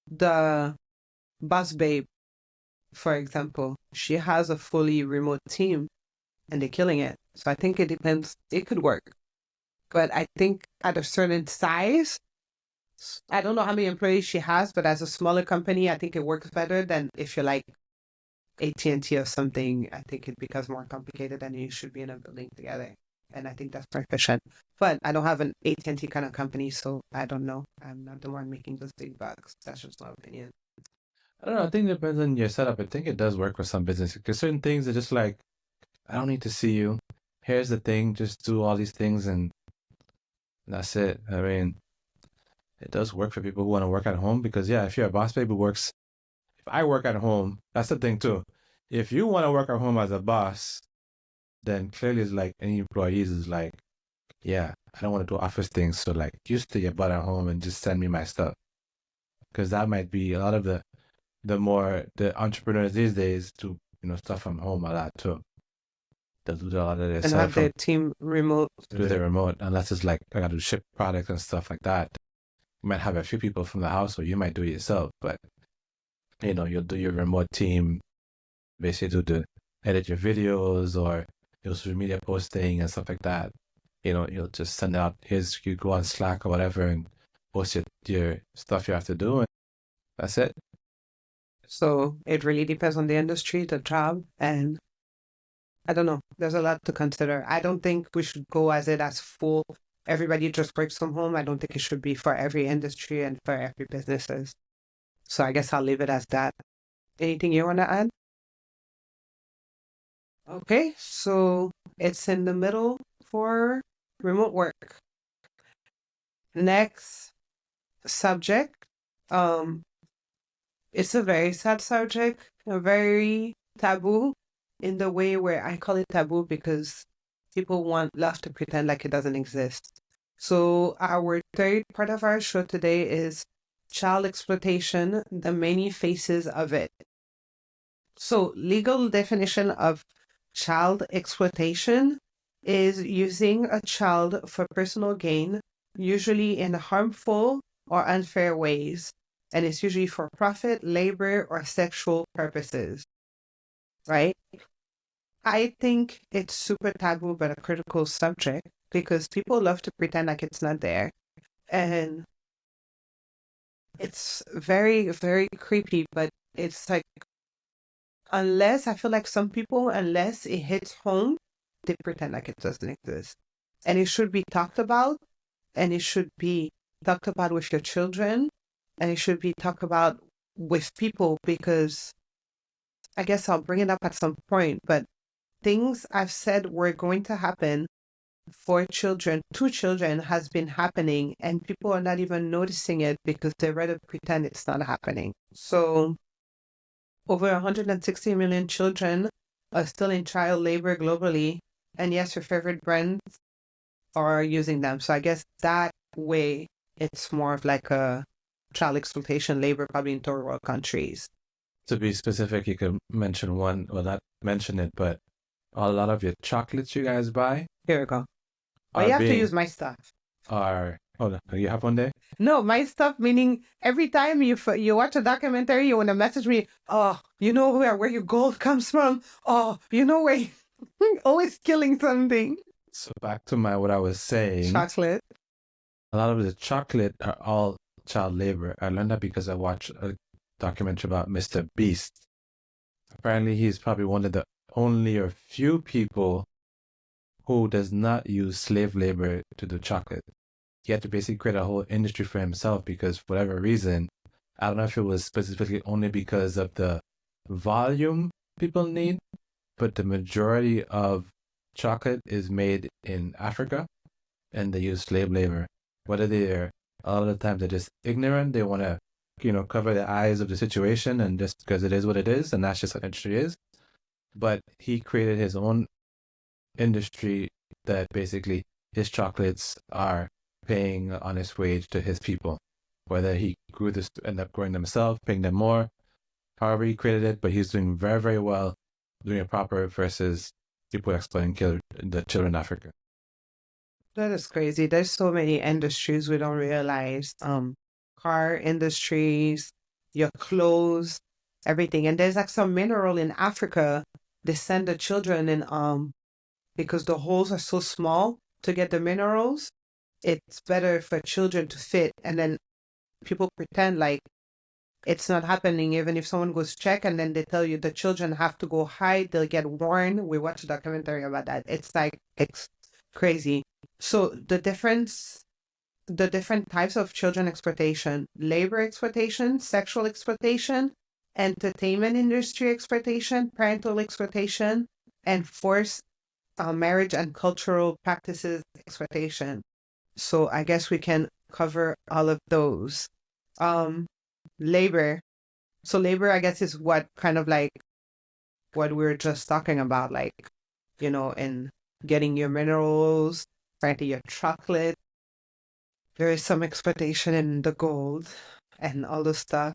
the Boss Babe, for example. She has a fully remote team and they're killing it. So I think it depends. It could work. But I think at a certain size, I don't know how many employees she has, but as a smaller company, I think it works better than if you're like AT&T or something. I think it becomes more complicated and you should be in a building together. And I think that's more efficient. But I don't have an AT&T kind of company, so I don't know. I'm not the one making those big bucks. That's just my opinion. I don't know. I think it depends on your setup. I think it does work for some businesses because certain things are just like, I don't need to see you. Here's the thing. Just do all these things and And that's it. I mean, it does work for people who want to work at home because, yeah, if you're a boss baby who works, if I work at home, that's the thing too. If you want to work at home as a boss, then clearly it's like any employees is like, yeah, I don't want to do office things. So like, you stay your butt at home and just send me my stuff. Because that might be a lot of the entrepreneurs these days do, stuff from home a lot too. They'll do a lot of their And stuff have their team remote. through their remote, unless it's like I got to ship products and stuff like that. You might have a few people from the house, or you might do it yourself, but you'll do your remote team, basically edit your videos or your social media posting and stuff like that. You'll just send out, you go on Slack or whatever and post your stuff you have to do, and that's it. So it really depends on the industry, the job, and I don't know. There's a lot to consider. I don't think we should go as full. Everybody just works from home. I don't think it should be for every industry and for every businesses. So I guess I'll leave it as that. Anything you want to add? Okay, so it's in the middle for remote work. Next subject. It's a very sad subject, a very taboo in the way where I call it taboo because people love to pretend like it doesn't exist. So our third part of our show today is child exploitation, the many faces of it. So legal definition of child exploitation is using a child for personal gain, usually in harmful or unfair ways, and it's usually for profit, labor, or sexual purposes, right? I think it's super taboo, but a critical subject because people love to pretend like it's not there. And it's very, very creepy, but it's like, I feel like some people, unless it hits home, they pretend like it doesn't exist. And it should be talked about, and it should be talked about with your children, and it should be talked about with people because I guess I'll bring it up at some point, but things I've said were going to happen for children, to children, has been happening, and people are not even noticing it because they rather pretend it's not happening. So over 160 million children are still in child labor globally, and yes, your favorite brands are using them. So I guess that way it's more of like a child exploitation labor, probably in third world countries. To be specific, you could mention one, well, not mention it, but a lot of your chocolates you guys buy. Here we go. But you have to use my stuff. You have one day? No, my stuff, meaning every time you watch a documentary, you want to message me, oh, you know where your gold comes from? Oh, you know where always killing something. So back to what I was saying. Chocolate. A lot of the chocolate are all child labor. I learned that because I watched a documentary about Mr. Beast. Apparently, he's probably one of the only or few people who does not use slave labor to do chocolate. He had to basically create a whole industry for himself because for whatever reason, I don't know if it was specifically only because of the volume people need, but the majority of chocolate is made in Africa and they use slave labor. Whether they're, a lot of the time they're just ignorant, they want to, cover the eyes of the situation and just because it is what it is, and that's just what industry is. But he created his own industry that basically his chocolates are paying an honest wage to his people. Whether he end up growing them himself, paying them more, however he created it, but he's doing very, very well, doing it proper versus people exploiting the children in Africa. That is crazy. There's so many industries we don't realize. Car industries, your clothes, everything. And there's like some mineral in Africa. They send the children in because the holes are so small to get the minerals. It's better for children to fit. And then people pretend like it's not happening, even if someone goes check and then they tell you the children have to go hide, they'll get worn. We watched a documentary about that. It's crazy. So the different types of children exploitation: labor exploitation, sexual exploitation, entertainment industry exploitation, parental exploitation, and forced marriage and cultural practices exploitation. So I guess we can cover all of those. Labor. So labor, I guess, is what kind of like what we were just talking about, like, in getting your minerals, finding your chocolate. There is some exploitation in the gold and all the stuff.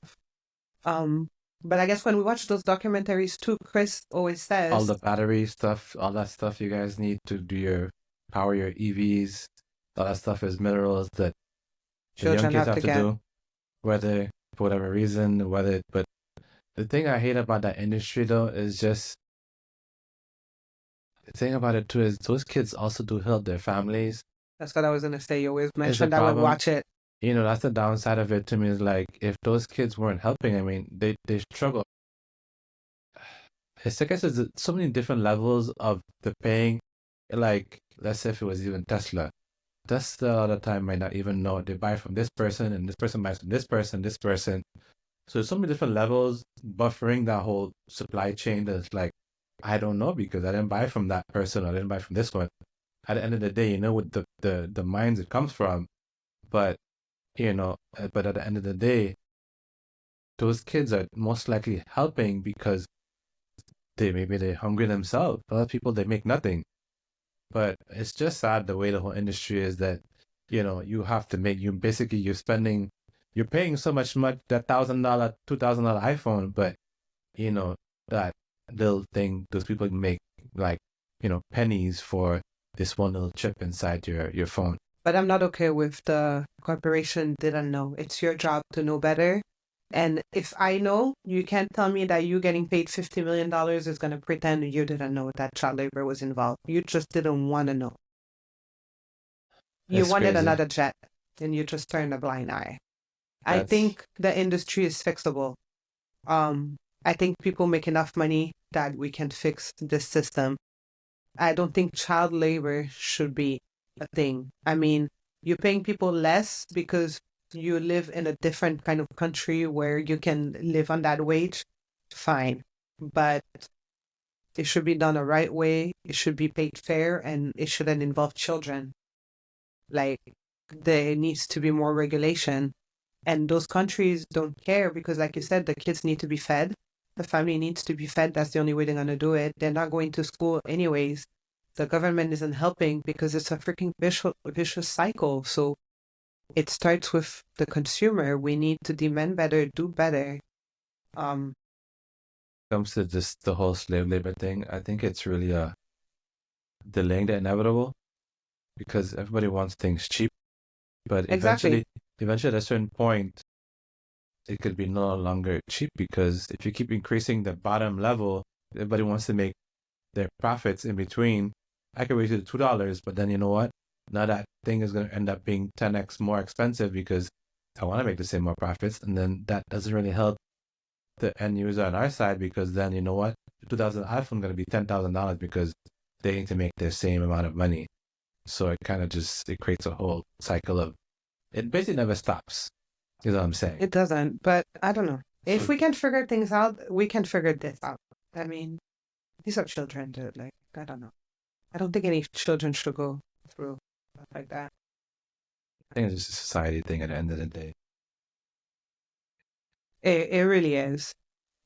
But I guess when we watch those documentaries too, Chris always All says the battery stuff, all that stuff you guys need to do your power your EVs, all that stuff is minerals that the young children kids have have to to get. do, whether for whatever reason, but the thing I hate about that industry though is just the thing about it too is those kids also do help their families. That's what I was gonna say. You always Is the mention that we problem. watch it. That's the downside of it to me is like if those kids weren't helping, I mean, they struggle. I guess there's so many different levels of the paying. Like, let's say if it was even Tesla. Tesla all the time might not even know they buy from this person and this person buys from this person, this person. So there's so many different levels buffering that whole supply chain that's like, I don't know because I didn't buy from that person or I didn't buy from this one. At the end of the day, you know what the minds it comes from. But but at the end of the day, those kids are most likely helping because maybe they're hungry themselves. A lot of people they make nothing. But it's just sad the way the whole industry is that, you have to make you're paying so much that $1,000, $2,000 iPhone, but you know, that little thing those people make like, pennies for this one little chip inside your phone. But I'm not okay with the corporation didn't know. It's your job to know better. And if I know, you can't tell me that you getting paid $50 million is going to pretend you didn't know that child labor was involved. You just didn't want to know. You It's wanted crazy. another jet and you just turned a blind eye. I That's think the industry is fixable. Um, I think people make enough money that we can fix this system. I don't think child labor should be a thing. I mean, you're paying people less because you live in a different kind of country where you can live on that wage. Fine. But it should be done the right way. It should be paid fair and it shouldn't involve children. Like, there needs to be more regulation. And those countries don't care because, like you said, the kids need to be fed. The family needs to be fed. That's the only way they're going to do it. They're not going to school anyways. The government isn't helping because it's a freaking vicious cycle. So it starts with the consumer. We need to demand better, do better. Um, comes to just the whole slave labor thing. I think it's really delaying the inevitable because everybody wants things cheap, but exactly. eventually at a certain point, it could be no longer cheap because if you keep increasing the bottom level, everybody wants to make their profits in between. I could raise it to $2, but then you know what? Now that thing is going to end up being 10x more expensive because I want to make the same more profits, and then that doesn't really help the end user on our side because then you know what? The 2000 iPhone going to be $10,000 because they need to make the same amount of money. So it kind of it creates a whole cycle of it basically never stops. Is what I'm saying. It doesn't, but I don't know. If So we can figure things out, we can figure this out. I mean, these are children, dude. Like, I don't know. I don't think any children should go through stuff like that. I think it's just a society thing at the end of the day. It really is.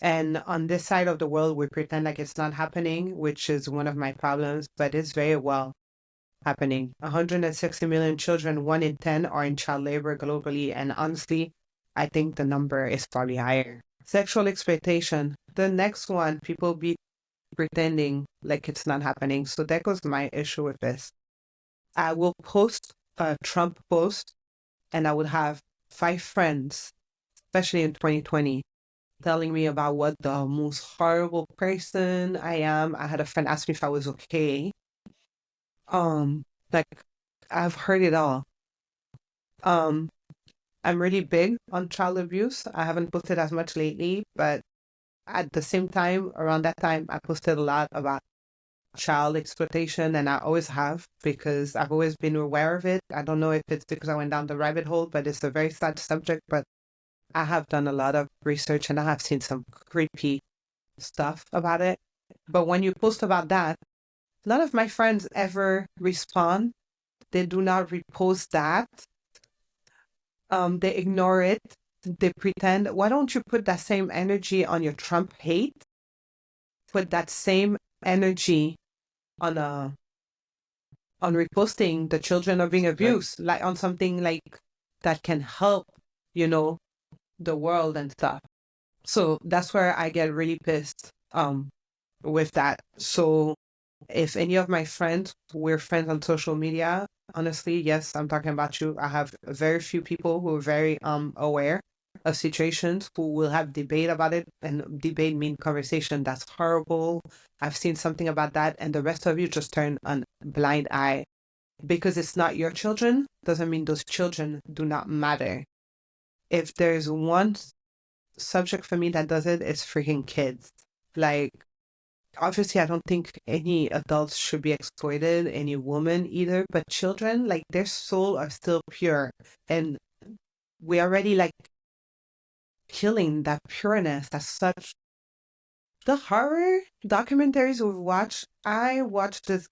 And on this side of the world, we pretend like it's not happening, which is one of my problems, but it's very well happening. 160 million children, 1 in 10 are in child labor globally. And honestly, I think the number is probably higher. Sexual exploitation. The next one, people be pretending like it's not happening. So that was my issue with this. I will post a Trump post and I would have 5 friends, especially in 2020, telling me about what the most horrible person I am. I had a friend ask me if I was okay. Like, I've heard it all. Um, I'm really big on child abuse. I haven't posted as much lately, but at the same time, around that time, I posted a lot about child exploitation, and I always have because I've always been aware of it. I don't know if it's because I went down the rabbit hole, but it's a very sad subject. But I have done a lot of research and I have seen some creepy stuff about it. But when you post about that, none of my friends ever respond They do not repost that. They ignore it. They pretend. Why don't you put that same energy on your Trump hate? Put that same energy on reposting the children are being abused, like on something like that can help, the world and stuff. So that's where I get really pissed with that. So if any of my friends, we're friends on social media, honestly, yes, I'm talking about you. I have very few people who are very aware of situations who will have debate about it, and debate mean conversation. That's horrible. I've seen something about that, and the rest of you just turn a blind eye. Because it's not your children doesn't mean those children do not matter. If there's one subject for me that does it, it's freaking kids. Like, obviously, I don't think any adults should be exploited, any woman either, but children, like, their soul are still pure. And we already, like, killing that pureness as such. The horror documentaries we watch, we watched this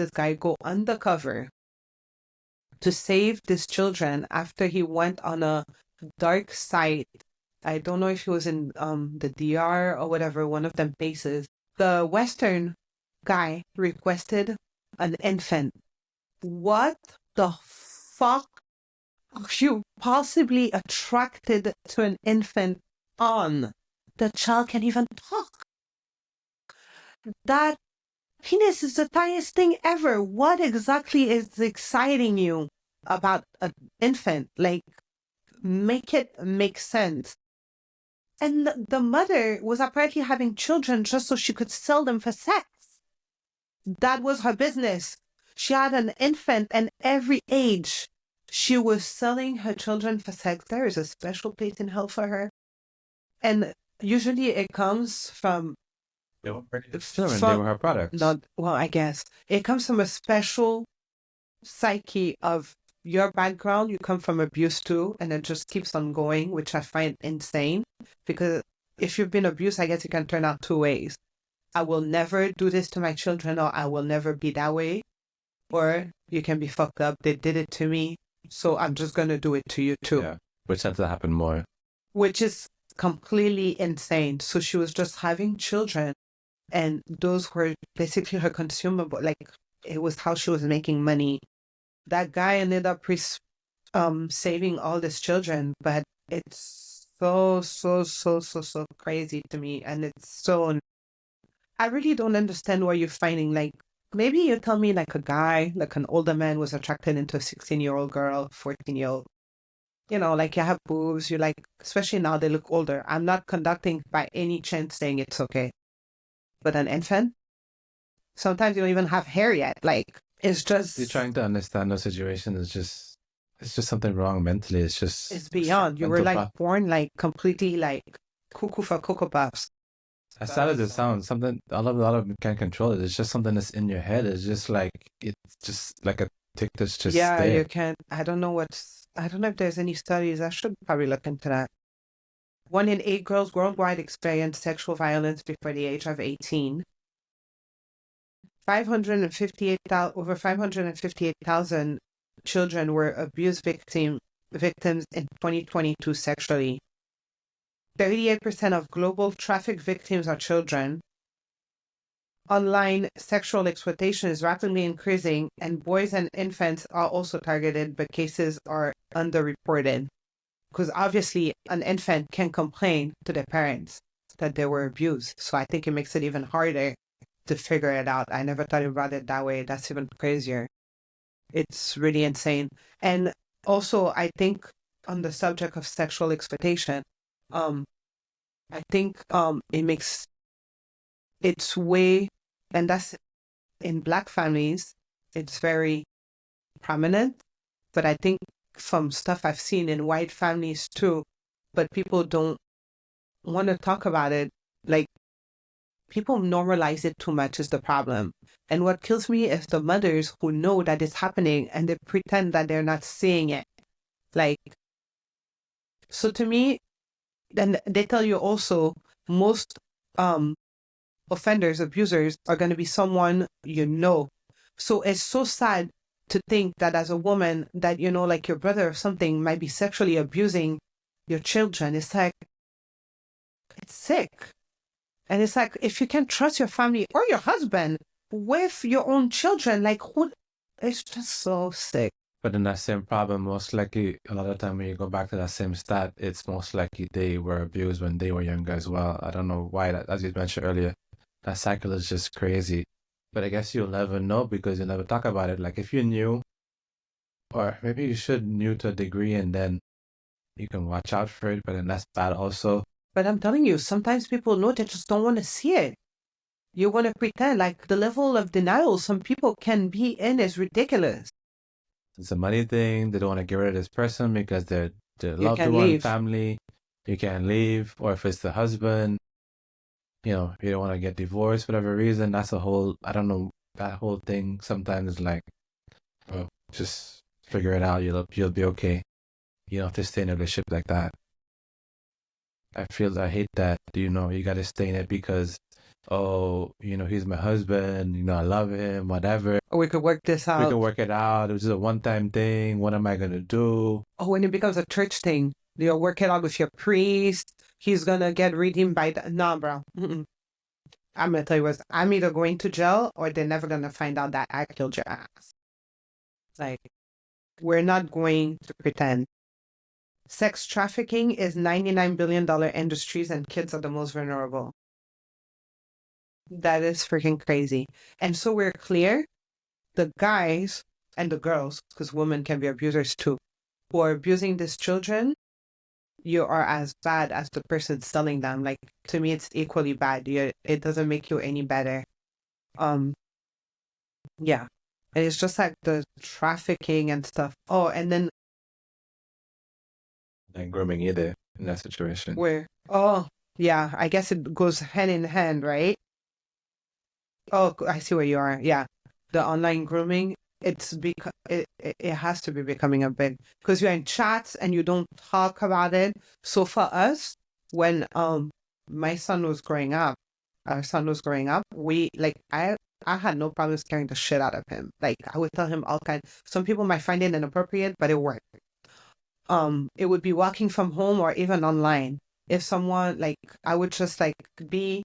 guy go undercover to save these children after he went on a dark site. I don't know if he was in the DR or whatever, one of them places. The Western guy requested an infant. What the fuck are you possibly attracted to an infant on? The child can't even talk. That penis is the tiniest thing ever. What exactly is exciting you about an infant? Like, make it make sense. And the mother was apparently having children just so she could sell them for sex. That was her business. She had an infant and every age. She was selling her children for sex. There is a special place in hell for her. And usually it comes from... They were her products. Well, I guess. It comes from a special psyche of your background. You come from abuse too, and it just keeps on going, which I find insane. Because if you've been abused, I guess it can turn out two ways. I will never do this to my children, or I will never be that way. Or you can be fucked up. They did it to me, so I'm just going to do it to you too. Yeah, which tends to happen more. Which is completely insane. So she was just having children, and those were basically her consumable. Like, it was how she was making money. That guy ended up saving all these children, but it's so crazy to me. And it's so... I really don't understand why you're finding, like, maybe you tell me like a guy, like an older man was attracted into a 16-year-old girl, 14-year-old. Like you have boobs, you like, especially now they look older. I'm not conducting by any chance saying it's okay. But an infant? Sometimes you don't even have hair yet. Like, it's just... You're trying to understand the situation. It's just something wrong mentally. It's beyond. You were like born like completely like cuckoo for Cocoa Puffs. As sad as it sounds, something a lot of them can't control it. It's just something that's in your head. It's just like a tick that's just there. You can't. I don't know if there's any studies. I should probably look into that. 1 in 8 girls worldwide experience sexual violence before the age of 18. Over 558,000 children were abuse victims in 2022 sexually. 38% of global traffic victims are children. Online sexual exploitation is rapidly increasing, and boys and infants are also targeted, but cases are underreported. Because obviously, an infant can complain to their parents that they were abused. So I think it makes it even harder to figure it out. I never thought about it that way. That's even crazier. It's really insane. And also, I think on the subject of sexual exploitation, I think it's way, and that's in Black families, it's very prominent. But I think from stuff I've seen in white families too, but people don't want to talk about it. Like, people normalize it too much is the problem. And what kills me is the mothers who know that it's happening and they pretend that they're not seeing it. Like, so to me, then they tell you also most offenders, abusers are going to be someone you know. So it's so sad to think that as a woman that, like your brother or something might be sexually abusing your children. It's like, it's sick. And it's like, if you can trust your family or your husband with your own children, like, who? It's just so sick. But in that same problem, most likely, a lot of time when you go back to that same stat, it's most likely they were abused when they were younger as well. I don't know why that, as you mentioned earlier, that cycle is just crazy. But I guess you'll never know because you never talk about it. Like if you knew, or maybe you should knew to a degree and then you can watch out for it, but then that's bad also. But I'm telling you, sometimes people know, they just don't want to see it. You want to pretend. Like the level of denial some people can be in is ridiculous. It's a money thing. They don't want to get rid of this person because they're loved can one, leave. family. You can't leave. Or if it's the husband, you don't want to get divorced for whatever reason. That's a whole, I don't know, that whole thing sometimes is like, oh, just figure it out. You'll be okay. You don't have to stay in a relationship like that. I hate that, you got to stay in it because, oh, he's my husband, I love him, whatever. Or we could work this out. We can work it out. It was just a one-time thing. What am I going to do? Oh, when it becomes a church thing, you'll work it out with your priest. He's going to get redeemed by the... No, bro. Mm-mm. I'm going to tell you what, I'm either going to jail or they're never going to find out that I killed your ass. Like, we're not going to pretend. Sex trafficking is $99 billion industries and kids are the most vulnerable. That is freaking crazy. And so we're clear, the guys and the girls, because women can be abusers too, who are abusing these children, you are as bad as the person selling them. Like, to me, it's equally bad. It doesn't make you any better. Yeah. And it's just like the trafficking and stuff. Oh, and then And grooming either in that situation. where, oh, yeah, I guess it goes hand in hand, right? Oh, I see where you are. Yeah. The online grooming, it has to be becoming a big, because you're in chats and you don't talk about it. So for us, when my son was growing up, our son was growing up, I had no problem scaring the shit out of him. Like I would tell him all kinds. Some people might find it inappropriate, but it worked. It would be walking from home or even online. If someone I would just be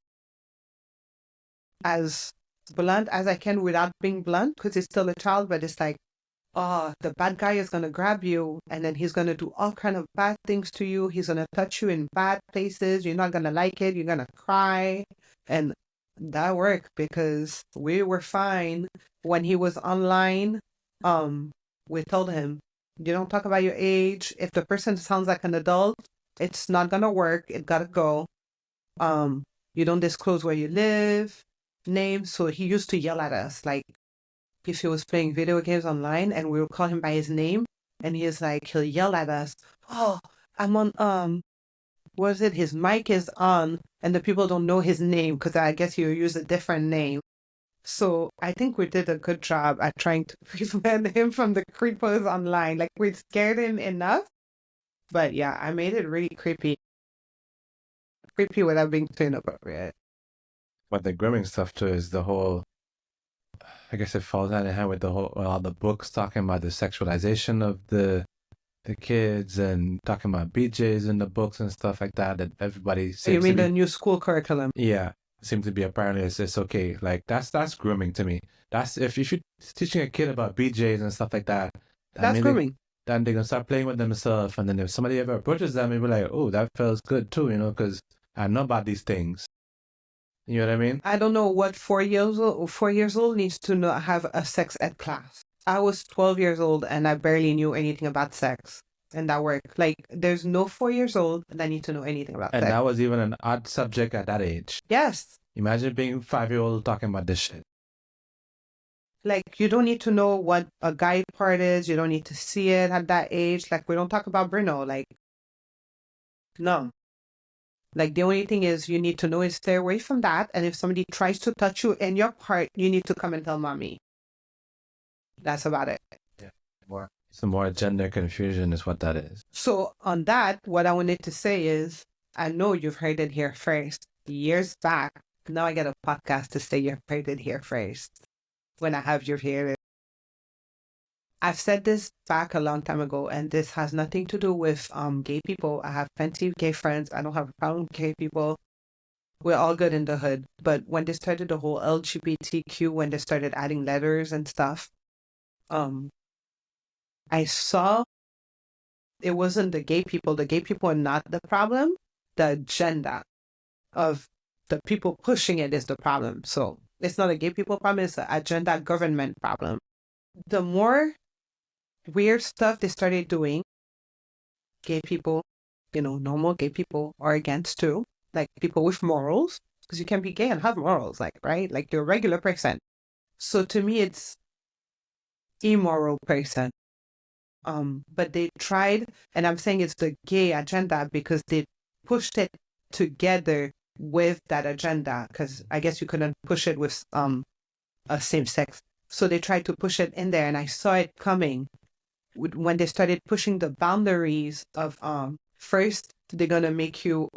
as blunt as I can without being blunt, because he's still a child, but it's like, oh, the bad guy is gonna grab you and then he's gonna do all kind of bad things to you. He's gonna touch you in bad places. You're not gonna like it. You're gonna cry. And that worked because we were fine. When he was online, we told him, you don't talk about your age. If the person sounds like an adult, it's not gonna work. It gotta go. You don't disclose where you live, name. So he used to yell at us, like if he was playing video games online and we would call him by his name, and he'll yell at us, oh, I'm on, was it his mic is on and the people don't know his name because I guess he'll use a different name. So I think we did a good job at trying to prevent him from the creepers online. Like we scared him enough. But yeah, I made it really creepy. Creepy without being too inappropriate. But the grooming stuff too is the whole, I guess it falls hand in hand with all the books talking about the sexualization of the kids and talking about BJs in the books and stuff like that everybody seems You mean to the new school curriculum? Yeah, seems to be apparently it's okay. Like that's grooming to me. That's if you're teaching a kid about BJs and stuff like that. That's grooming. Then they're gonna start playing with themselves, and then if somebody ever approaches them, they'll be like, "Oh, that feels good too," because I know about these things. You know what I mean? I don't know what 4 years old needs to have a sex ed class. I was 12 years old and I barely knew anything about sex. And that worked. Like, there's no 4 years old that need to know anything about sex. And that was even an odd subject at that age. Yes. Imagine being 5-year-old talking about this shit. Like, you don't need to know what a guy part is. You don't need to see it at that age. Like, we don't talk about Bruno. Like, no. Like, the only thing is you need to know is stay away from that. And if somebody tries to touch you in your part, you need to come and tell mommy. That's about it. Yeah. Some more gender confusion is what that is. So on that, what I wanted to say is, I know you've heard it here first. Years back, now I get a podcast to say you've heard it here first. When I have you here I've said this back a long time ago, and this has nothing to do with gay people. I have plenty of gay friends. I don't have a problem with gay people. We're all good in the hood. But when they started the whole LGBTQ, when they started adding letters and stuff, um, I saw it wasn't the gay people. The gay people are not the problem. The agenda of the people pushing it is the problem. So it's not a gay people problem, it's an agenda government problem. The more weird stuff they started doing, gay people, normal gay people are against too. Like people with morals, because you can be gay and have morals, like, right? Like you're a regular person. So to me, it's immoral person. But they tried, and I'm saying it's the gay agenda because they pushed it together with that agenda. Because I guess you couldn't push it with a same sex, so they tried to push it in there, and I saw it coming when they started pushing the boundaries of first they're gonna make you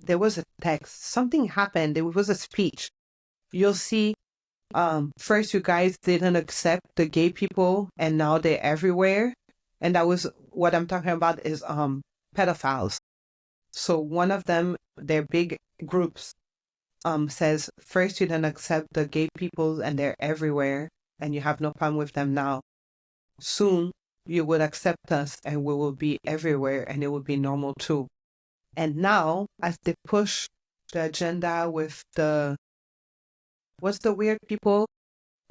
there was a text, something happened, there was a speech. You'll see first you guys didn't accept the gay people and now they're everywhere. And that was what I'm talking about is pedophiles. So one of them, their big groups, says first you didn't accept the gay people and they're everywhere and you have no problem with them now. Soon you will accept us and we will be everywhere and it will be normal too. And now as they push the agenda with what's the weird people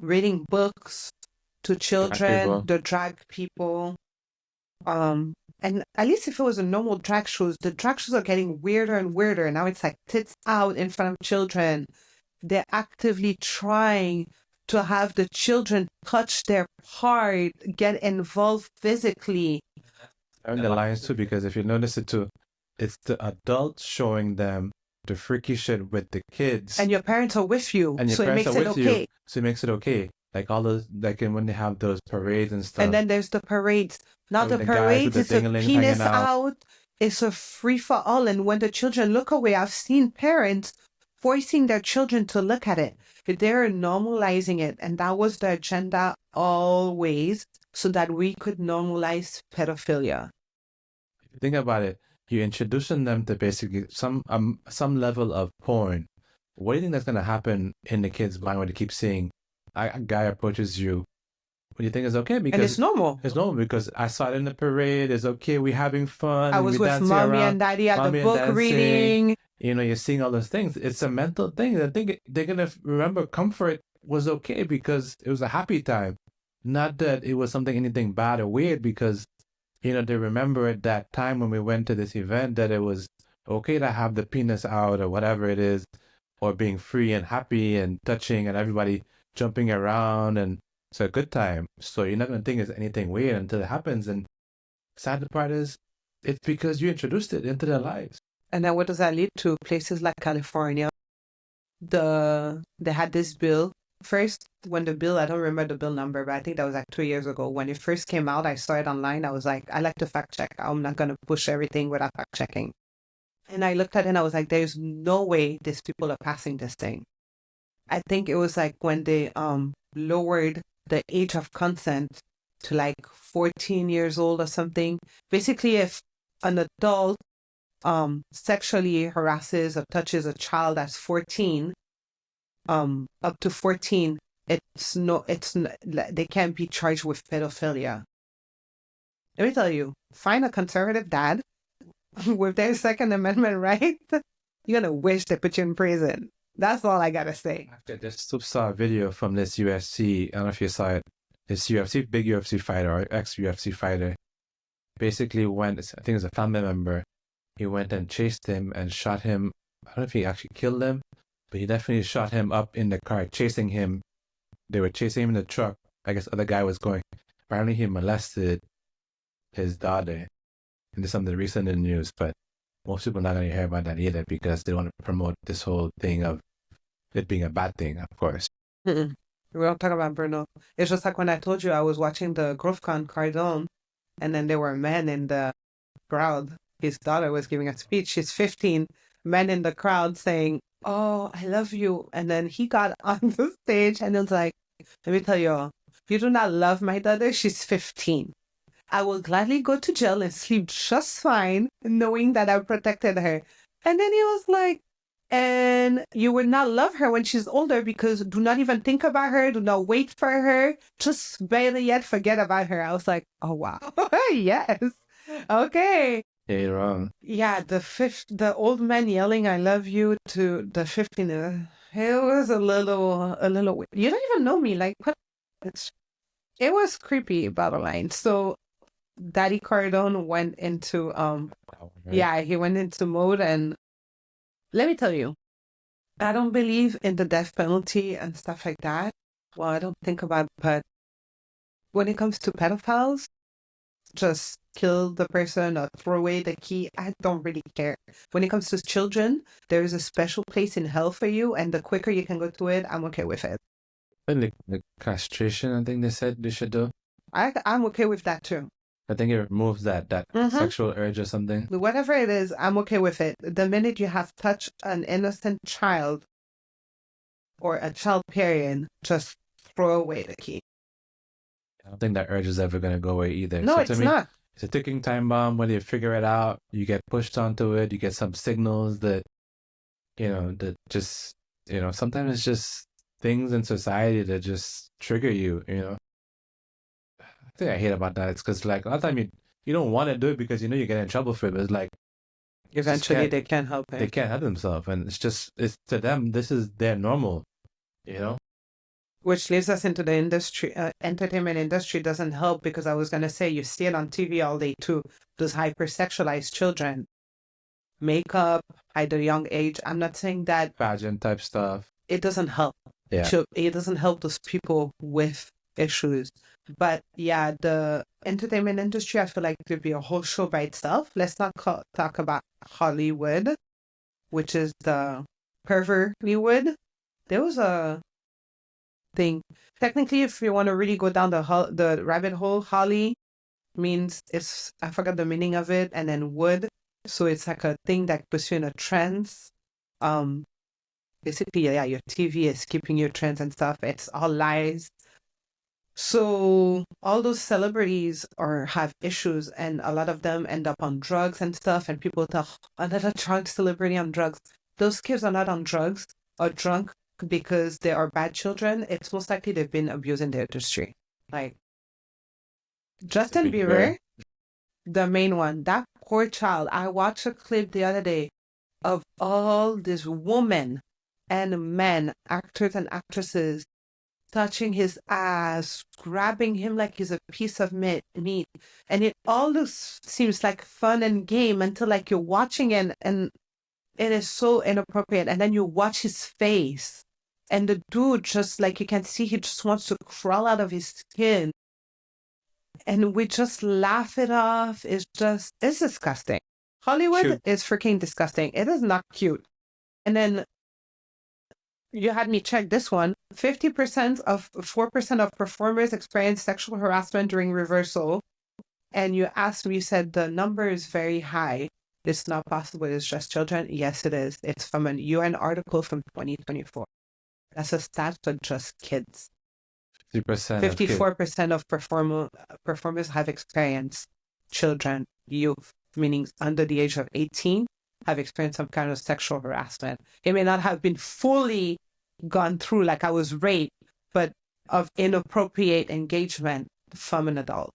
reading books to children, the drag people. And at least if it was a normal drag shows, the drag shows are getting weirder and weirder. Now it's like tits out in front of children. They're actively trying to have the children touch their part, get involved physically. And the lines too, because if you notice it too, it's the adults showing them the freaky shit with the kids. And your parents are with you. And your so it parents makes are it with okay. you. So it makes it okay. Like all those, like when they have those parades and stuff. And then there's the parades. Now And the the guys with parades, the it's a ding-a-ling penis hanging out. out. It's a free for all. And when the children look away, I've seen parents forcing their children to look at it. They're normalizing it. And that was the agenda always, so that we could normalize pedophilia. If you think about it, you're introducing them to basically some level of porn. What do you think that's gonna happen in the kids' mind when they keep seeing a guy approaches you? What do you think is okay? Because and it's normal. It's normal because I saw it in the parade. It's okay. We're having fun. I was with mommy and daddy at the book reading. You're seeing all those things. It's a mental thing. I think they're gonna remember comfort was okay because it was a happy time, not that it was anything bad or weird. Because they remember at that time when we went to this event that it was okay to have the penis out or whatever it is, or being free and happy and touching and everybody jumping around, and it's a good time. So you're not going to think it's anything weird until it happens. And sad part is, it's because you introduced it into their lives. And then what does that lead to? Places like California, they had this bill. First, when the bill, I don't remember the bill number, but I think that was like 2 years ago. When it first came out, I saw it online. I was like, I like to fact check. I'm not going to push everything without fact checking. And I looked at it and I was like, there's no way these people are passing this thing. I think it was like when they lowered the age of consent to like 14 years old or something. Basically, if an adult sexually harasses or touches a child that's 14, up to 14, they can't be charged with pedophilia. Let me tell you, find a conservative dad with their Second Amendment right, you're gonna wish they put you in prison. That's all I gotta say. I just saw a video from this UFC. I don't know if you saw it. This big UFC fighter or ex-UFC fighter, basically went. I think it's a family member. He went and chased him and shot him. I don't know if he actually killed him, but he definitely shot him up in the car, chasing him. They were chasing him in the truck. I guess other guy was going. Apparently, he molested his daughter. And there's something recent in the news, but most people are not going to hear about that either because they want to promote this whole thing of it being a bad thing, of course. We don't talk about Bruno. It's just like when I told you I was watching the GrowthCon Cardone, and then there were men in the crowd. His daughter was giving a speech. She's 15. Men in the crowd saying, "Oh, I love you." And then he got on the stage and it was like, let me tell you, You do not love my daughter. She's 15. I will gladly go to jail and sleep just fine, knowing that I protected her. And then he was like, and you will not love her when she's older because do not even think about her. Do not wait for her. Just better yet, forget about her. I was like, oh, wow. Yes. Okay. Yeah, you're wrong. Yeah, the old man yelling "I love you" to the 15. It was a little weird. You don't even know me, like what? It was creepy, bottom line. So Daddy Cardone went into yeah, he went into mode, and let me tell you, I don't believe in the death penalty and stuff like that. Well, I don't think about it, but when it comes to pedophiles, just kill the person or throw away the key. I don't really care. When it comes to children, there is a special place in hell for you, and the quicker you can go to it, I'm okay with it. And the castration, I think they said they should do. I'm okay with that too. I think it removes that sexual urge or something. Whatever it is, I'm okay with it. The minute you have touched an innocent child or a child period, just throw away the key. I don't think that urge is ever going to go away either. No, So it's to me, not. it's a ticking time bomb. When you figure it out, you get pushed onto it. You get some signals that, that just, sometimes it's just things in society that just trigger you, I think I hate about that. It's because, like, a lot of time you don't want to do it because you know you get in trouble for it, but it's like, Eventually they can't help it. they can't help themselves. And it's to them, this is their normal, Which leads us into the industry. Entertainment industry doesn't help because I was going to say you see it on TV all day too. Those hypersexualized children. Makeup at a young age. I'm not saying that. Pageant type stuff. It doesn't help. Yeah. It doesn't help those people with issues. But yeah, the entertainment industry, I feel like it could be a whole show by itself. Let's not talk about Hollywood, which is the pervert Hollywood. There was a thing. Technically, if you want to really go down the rabbit hole, Holly means I forgot the meaning of it, and then wood. So it's like a thing that puts you in a trance. Basically, yeah, your TV is keeping you trance and stuff. It's all lies. So all those celebrities have issues, and a lot of them end up on drugs and stuff, and people tell another drug celebrity on drugs. Those kids are not on drugs or drunk because they are bad children. It's most likely they've been abusing the industry. Like Justin Bieber, the main one, that poor child. I watched a clip the other day of all these women and men, actors and actresses, touching his ass, grabbing him like he's a piece of meat. And it all seems like fun and game until like you're watching it and it is so inappropriate. And then you watch his face and the dude just like you can see he just wants to crawl out of his skin. And we just laugh it off. It's disgusting. Hollywood is freaking disgusting. It is not cute. And then you had me check this one. 4% of performers experience sexual harassment during rehearsal. And you said the number is very high. It's not possible. It's just children. Yes, it is. It's from an UN article from 2024. That's a stat for just kids. 54% of performers have experienced children, youth, meaning under the age of 18, have experienced some kind of sexual harassment. It may not have been fully gone through like I was raped, but of inappropriate engagement from an adult.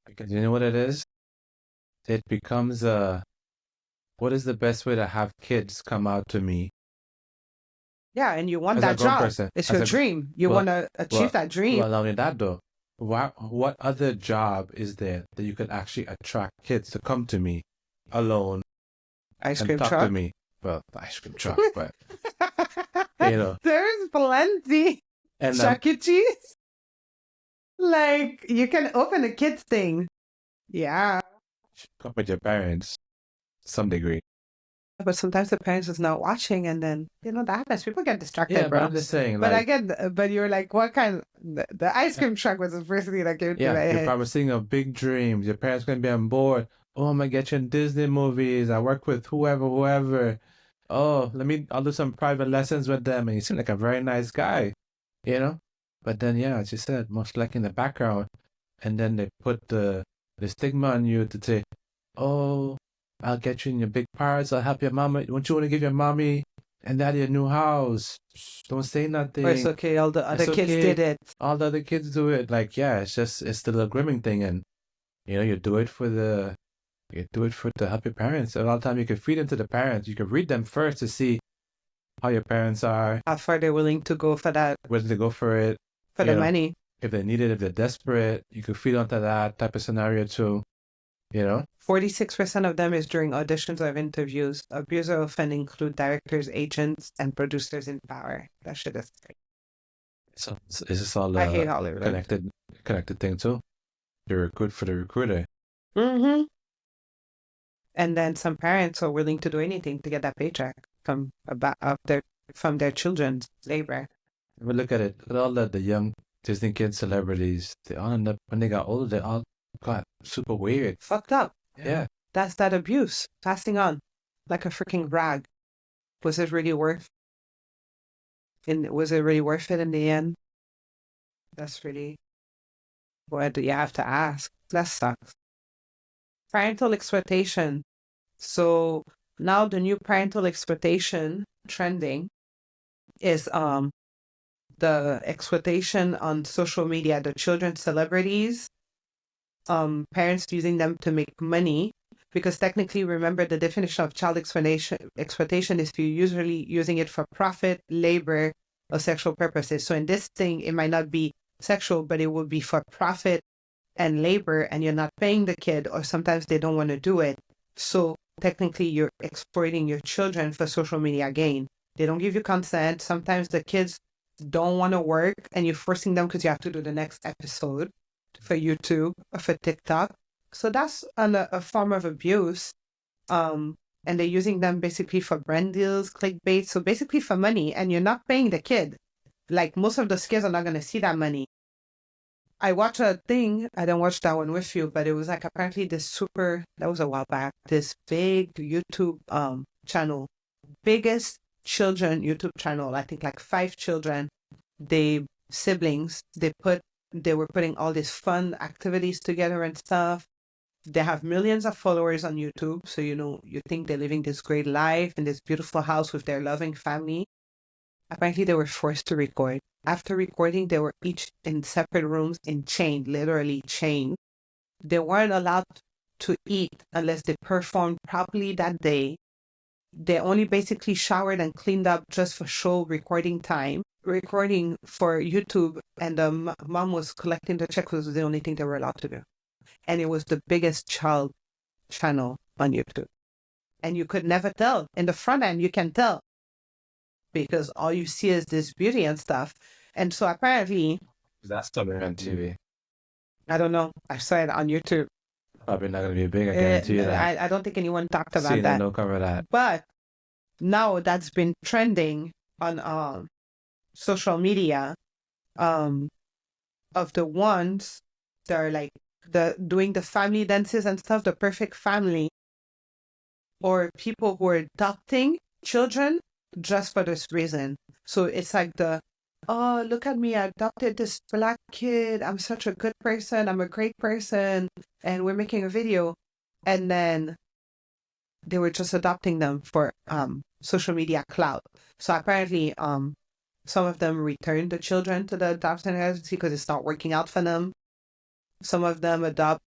Because you know what it is? It becomes what is the best way to have kids come out to me? Yeah, and you want that job. It's your dream. You want to achieve that dream. Well, not only that though. What other job is there that you could actually attract kids to come to me alone ice cream talk truck? To me? Well, the ice cream truck, but there's plenty. And Chuck E. Cheese. Like you can open a kids thing. Yeah. Come with your parents, to some degree. But sometimes the parents is not watching, and then that happens. People get distracted, bro. But I'm just saying. But but you're like, what kind? The ice cream truck was the first thing that came to my head. You're promising a big dreams. Your parents gonna be on board. Oh, I'm gonna get you in Disney movies. I work with whoever. Oh, I'll do some private lessons with them. And you seem like a very nice guy, But then, yeah, as you said, most likely in the background, and then they put the stigma on you to say, oh, I'll get you in your big parts. I'll help your mama. Don't you want to give your mommy and daddy a new house? Don't say nothing. Or it's okay, all the other kids did it. All the other kids do it. Like, yeah, it's the little grooming thing. And, you do it to help your parents. A lot of time you can feed into the parents. You can read them first to see how your parents are. How far they're willing to go for that. Whether they go for it. For the money. If they need it, if they're desperate, you could feed onto that type of scenario too. 46% of them is during auditions or interviews. Abuser often include directors, agents, and producers in power. That shit is great. So is this all I hate Hollywood. Connected thing too? The recruit for the recruiter. Mm-hmm. And then some parents are willing to do anything to get that paycheck from their children's labor. But look at it. Look at all the young Disney kid celebrities. They all end up, when they got older, they all got super weird. Fucked up. Yeah. That's that abuse. Passing on. Like a freaking rag. Was it really worth it in the end? That's really what you have to ask. That sucks. Parental exploitation. So now the new parental exploitation trending is the exploitation on social media, the children celebrities, parents using them to make money, because technically, remember, the definition of child exploitation is you're usually using it for profit, labor, or sexual purposes. So in this thing, it might not be sexual, but it will be for profit and labor, and you're not paying the kid, or sometimes they don't want to do it. So technically, you're exploiting your children for social media gain. They don't give you consent. Sometimes the kids don't want to work, and you're forcing them because you have to do the next episode for YouTube or for TikTok. So that's a form of abuse. And they're using them basically for brand deals, clickbait, so basically for money, and you're not paying the kid. Like, most of those kids are not going to see that money. I watched a thing, I didn't watch that one with you, but it was like apparently that was a while back, this big YouTube channel, biggest children YouTube channel, I think like 5 children, siblings, they were putting all these fun activities together and stuff. They have millions of followers on YouTube, so you think they're living this great life in this beautiful house with their loving family. Apparently they were forced to record. After recording, they were each in separate rooms literally chained. They weren't allowed to eat unless they performed properly that day. They only basically showered and cleaned up just for show recording time. Recording for YouTube, and the mom was collecting the check, was the only thing they were allowed to do. And it was the biggest child channel on YouTube. And you could never tell. In the front end, you can tell, because all you see is this beauty and stuff. And so apparently... That's coming on TV. I don't know. I saw it on YouTube. Probably not going to be big, I guarantee you that. I don't think anyone talked about that. Don't cover that. But now that's been trending on social media, of the ones that are like doing the family dances and stuff, the perfect family, or people who are adopting children just for this reason. So it's like oh, look at me, I adopted this Black kid, I'm such a good person, I'm a great person, and we're making a video. And then they were just adopting them for social media clout. So apparently some of them returned the children to the adoption agency because it's not working out for them. Some of them adopt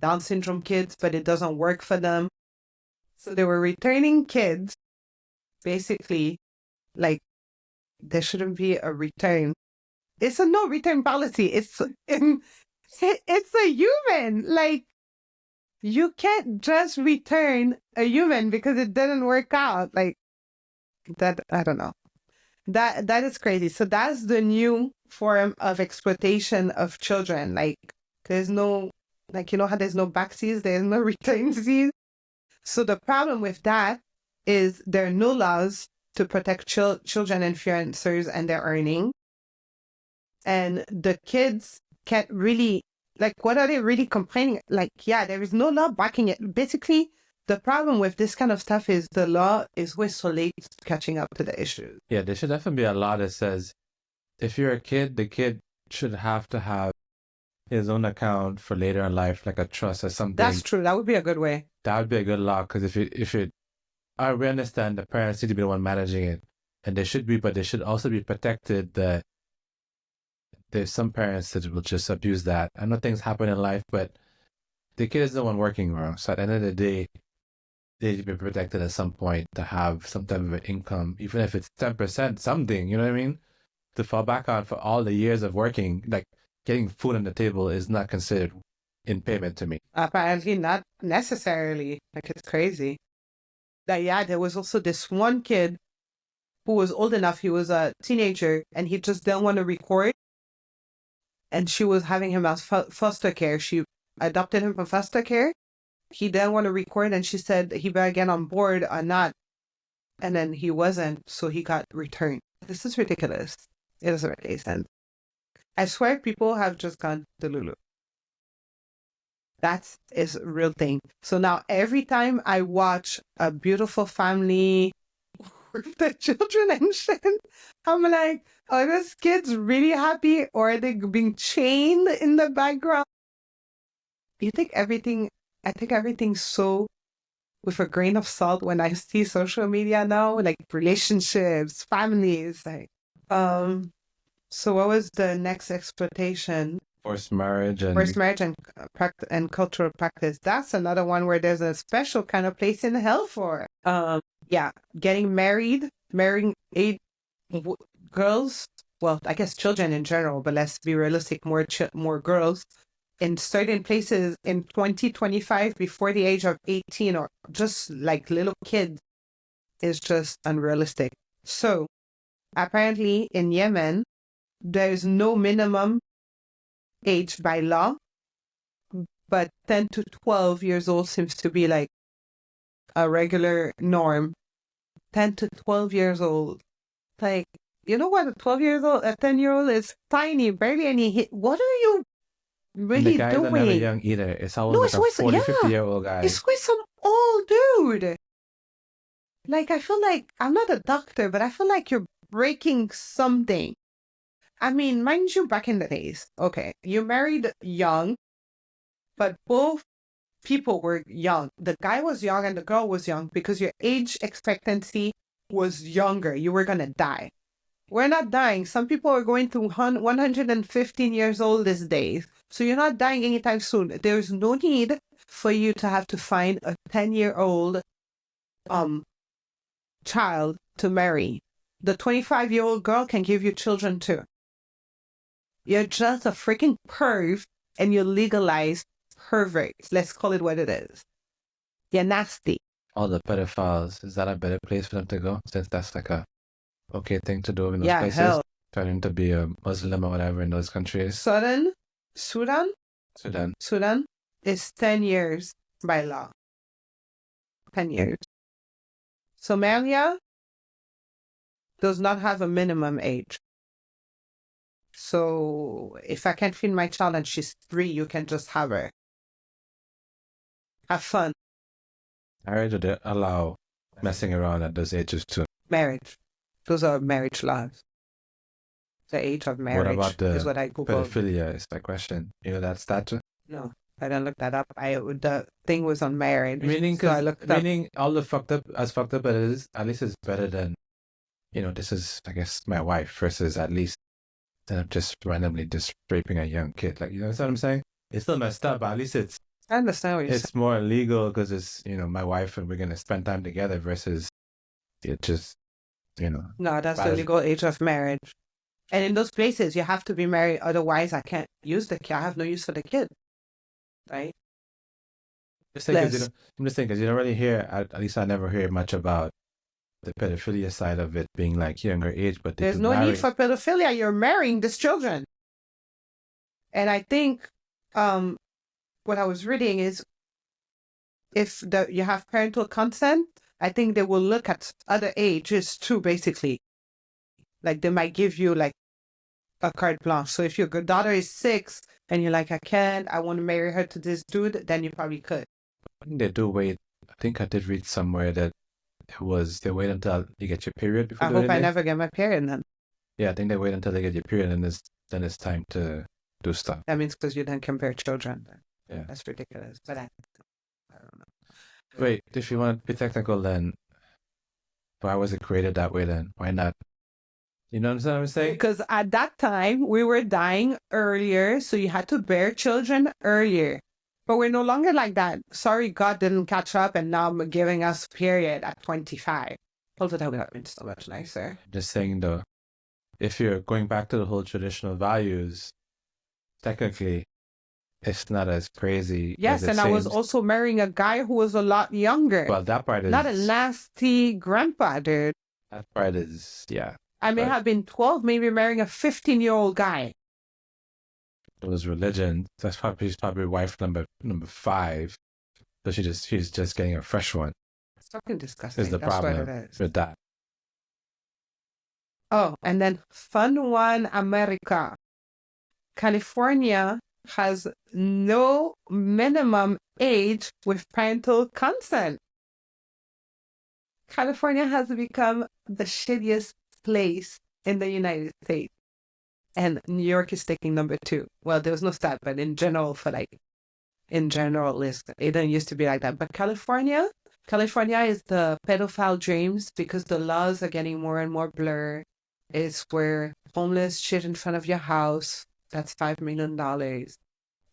Down syndrome kids, but it doesn't work for them. So they were returning kids. Basically, like, there shouldn't be a return. It's a no return policy. It's a human. Like, you can't just return a human because it didn't work out. Like that, I don't know. That is crazy. So that's the new form of exploitation of children. Like, there's no, like, how there's no backseas, there's no return seas. So the problem with that is there are no laws to protect children influencers and their earning. And the kids can't really, like, what are they really complaining? Like, yeah, there is no law backing it. Basically, the problem with this kind of stuff is the law is way so late catching up to the issues. Yeah, there should definitely be a law that says if you're a kid, the kid should have to have his own account for later in life, like a trust or something. That's true. That would be a good way. That would be a good law, because we understand the parents need to be the one managing it, and they should be, but they should also be protected that there's some parents that will just abuse that. I know things happen in life, but the kid is the one working wrong. So at the end of the day, they should be protected at some point to have some type of an income, even if it's 10%, something, you know what I mean? To fall back on for all the years of working, like getting food on the table is not considered in payment to me. Apparently not necessarily. Like, it's crazy. There was also this one kid who was old enough. He was a teenager and he just didn't want to record. And she was having him as foster care. She adopted him from foster care. He didn't want to record and she said he better get on board or not. And then he wasn't, so he got returned. This is ridiculous. It doesn't make any sense. I swear people have just gone to Lulu. That is a real thing. So now every time I watch a beautiful family with the children and shit, I'm like, are those kids really happy or are they being chained in the background? I think everything's so with a grain of salt when I see social media now, like relationships, families, like, so what was the next exploitation? Forced marriage and cultural practice. That's another one where there's a special kind of place in hell for. Getting married, marrying girls. Well, I guess children in general, but let's be realistic. More girls in certain places in 2025 before the age of 18, or just like little kids, is just unrealistic. So apparently in Yemen, there is no minimum age by law, but 10 to 12 years old seems to be like a regular norm. 10 to 12 years old. Like, you know what? A 10-year-old is tiny, barely any hit. What are you really doing? The guys doing? are never young either. It's always like a 40, 50-year-old guy. It's with some old dude. Like, I feel like, I'm not a doctor, but I feel like you're breaking something. I mean, mind you, back in the days, okay, you married young, but both people were young. The guy was young and the girl was young because your age expectancy was younger. You were going to die. We're not dying. Some people are going to 115 years old these days. So you're not dying anytime soon. There's no need for you to have to find a 10-year-old child to marry. The 25-year-old girl can give you children too. You're just a freaking perv and you legalize perverts. Let's call it what it is. You're nasty. All the pedophiles, is that a better place for them to go? Since that's like a okay thing to do in those places? Hell. Turning to be a Muslim or whatever in those countries. Sudan is 10 years by law. 10 years. Somalia does not have a minimum age. So if I can't feed my child and she's 3, you can just have her. Have fun. Marriage, or they allow messing around at those ages too? Marriage. Those are marriage laws. The age of marriage is what I Googled. Pedophilia is my question. You know that statute? No, I didn't look that up. The thing was on marriage. Meaning, so I looked up. Meaning all the fucked up, as fucked up as it is, at least it's better than, this is, I guess, my wife versus at least than I'm just randomly just raping a young kid. Like, that's what I'm saying? It's still messed up, but at least I understand what you're saying. It's more legal because it's, my wife and we're going to spend time together versus it just, No, that's the legal age of marriage. And in those places, you have to be married. Otherwise, I can't use the kid. I have no use for the kid. Right? I'm just saying because you don't really hear, at least I never hear much about the pedophilia side of it being like younger age, but there's no need for pedophilia. You're marrying these children. And I think what I was reading is if you have parental consent, I think they will look at other ages too, basically. Like they might give you like a carte blanche. So if your daughter is 6 and you're like, I want to marry her to this dude, then you probably could. They do wait. I think I did read somewhere that they wait until you get your period before I hope I never get my period then. Yeah, I think they wait until they get your period, and then it's time to do stuff. That means because you don't compare children. Yeah. That's ridiculous. But I don't know. Wait, if you want to be technical, then why was it created that way then? Why not? You know what I'm saying? Because at that time, we were dying earlier, so you had to bear children earlier. But we're no longer like that. Sorry, God didn't catch up, and now I'm giving us period at 25. Also, that would have been so much nicer. Just saying though, if you're going back to the whole traditional values, technically, it's not as crazy. Yes, as it and I was seems. also marrying a guy who was a lot younger. Well, that part is Not a nasty grandpa, dude. That part is, yeah. I may But- have been 12, maybe marrying a 15-year-old guy. It was religion. She's probably wife number 5. So she's just getting a fresh one. It's fucking disgusting. Is the That's problem what it is. with that? Oh, and then fun one, America. California has no minimum age with parental consent. California has become the shittiest place in the United States. And New York is taking number 2. Well, there was no stat, but in general, it didn't used to be like that. But California is the pedophile dreams because the laws are getting more and more blurred. It's where homeless shit in front of your house. That's $5 million.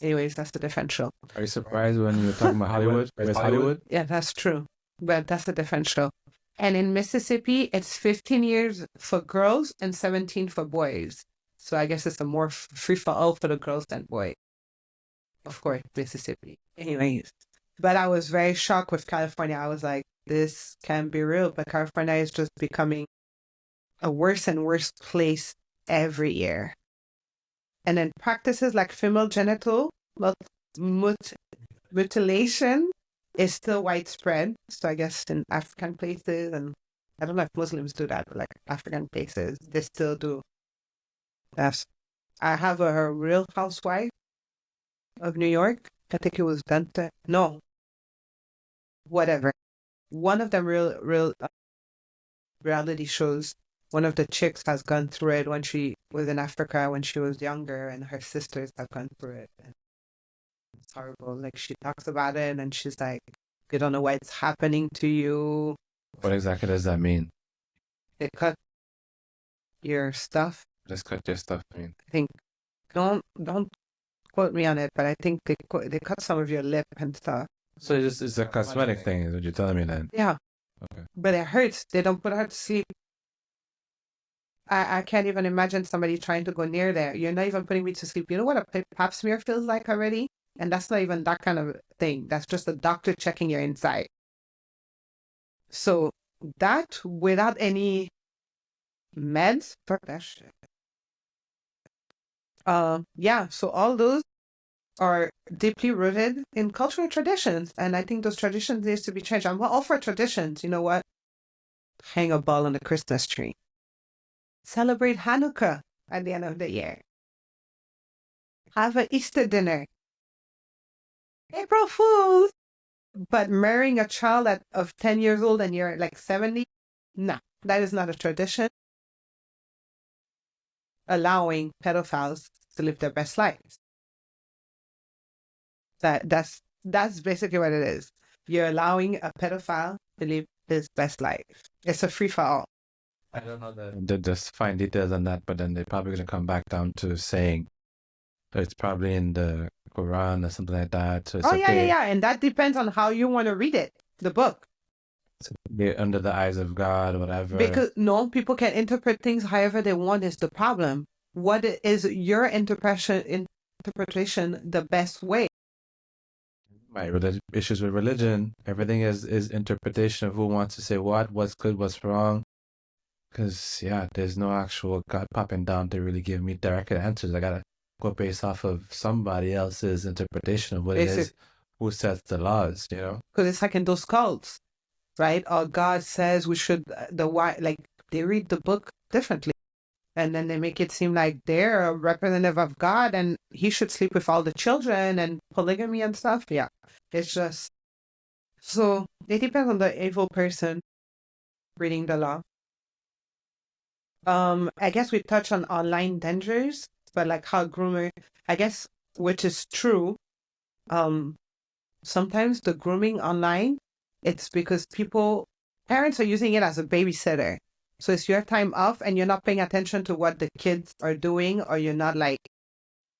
Anyways, that's the differential. Are you surprised when you were talking about Hollywood? Where's Hollywood? Yeah, that's true. But that's the differential. And in Mississippi, it's 15 years for girls and 17 for boys. So I guess it's a more free-for-all for the girls than boys. Of course, Mississippi. Anyways. But I was very shocked with California. I was like, this can't be real. But California is just becoming a worse and worse place every year. And then practices like female genital mutilation is still widespread. So I guess in African places, and I don't know if Muslims do that, but like African places, they still do. Yes. I have a Real Housewife of New York. I think it was Dante. No. Whatever. One of the real reality shows. One of the chicks has gone through it when she was in Africa when she was younger, and her sisters have gone through it. And it's horrible. Like, she talks about it, and she's like, you don't know what's happening to you. What exactly does that mean? They cut your stuff. Just cut your stuff. I mean, I think, don't quote me on it, but I think they cut some of your lip and stuff. so it's a cosmetic thing, is what you're telling me then? Yeah. Okay. But it hurts. They don't put her to sleep. I can't even imagine somebody trying to go near there. You're not even putting me to sleep. You know what a pap smear feels like already? And that's not even that kind of thing. That's just a doctor checking your inside. So that, without any meds, fuck that shit. Yeah, so all those are deeply rooted in cultural traditions. And I think those traditions needs to be changed. I'm all for traditions. You know what? Hang a ball on the Christmas tree. Celebrate Hanukkah at the end of the year. Have an Easter dinner. April Fools! But marrying a child of 10 years old and you're like 70? No, that is not a tradition. Allowing pedophiles to live their best lives. That's basically what it is. You're allowing a pedophile to live his best life. It's a free-for-all. I don't know the just fine details on that, but then they're probably going to come back down to saying that it's probably in the Quran or something like that. So it's okay. Yeah. And that depends on how you want to read it, the book. So they're under the eyes of God or whatever. Because no, people can interpret things however they want is the problem. What is your interpretation the best way? My issues with religion, everything is interpretation of who wants to say what's good, what's wrong. Because, yeah, there's no actual God popping down to really give me direct answers. I got to go based off of somebody else's interpretation of what it is, who sets the laws, you know? Because it's like in those cults, right? Or God says we should, they read the book differently. And then they make it seem like they're a representative of God and he should sleep with all the children and polygamy and stuff. Yeah, it's just... So it depends on the evil person reading the law. I guess we touched on online dangers, but like how groomer, I guess, which is true. Sometimes the grooming online, it's because parents are using it as a babysitter. So it's your time off and you're not paying attention to what the kids are doing, or you're not like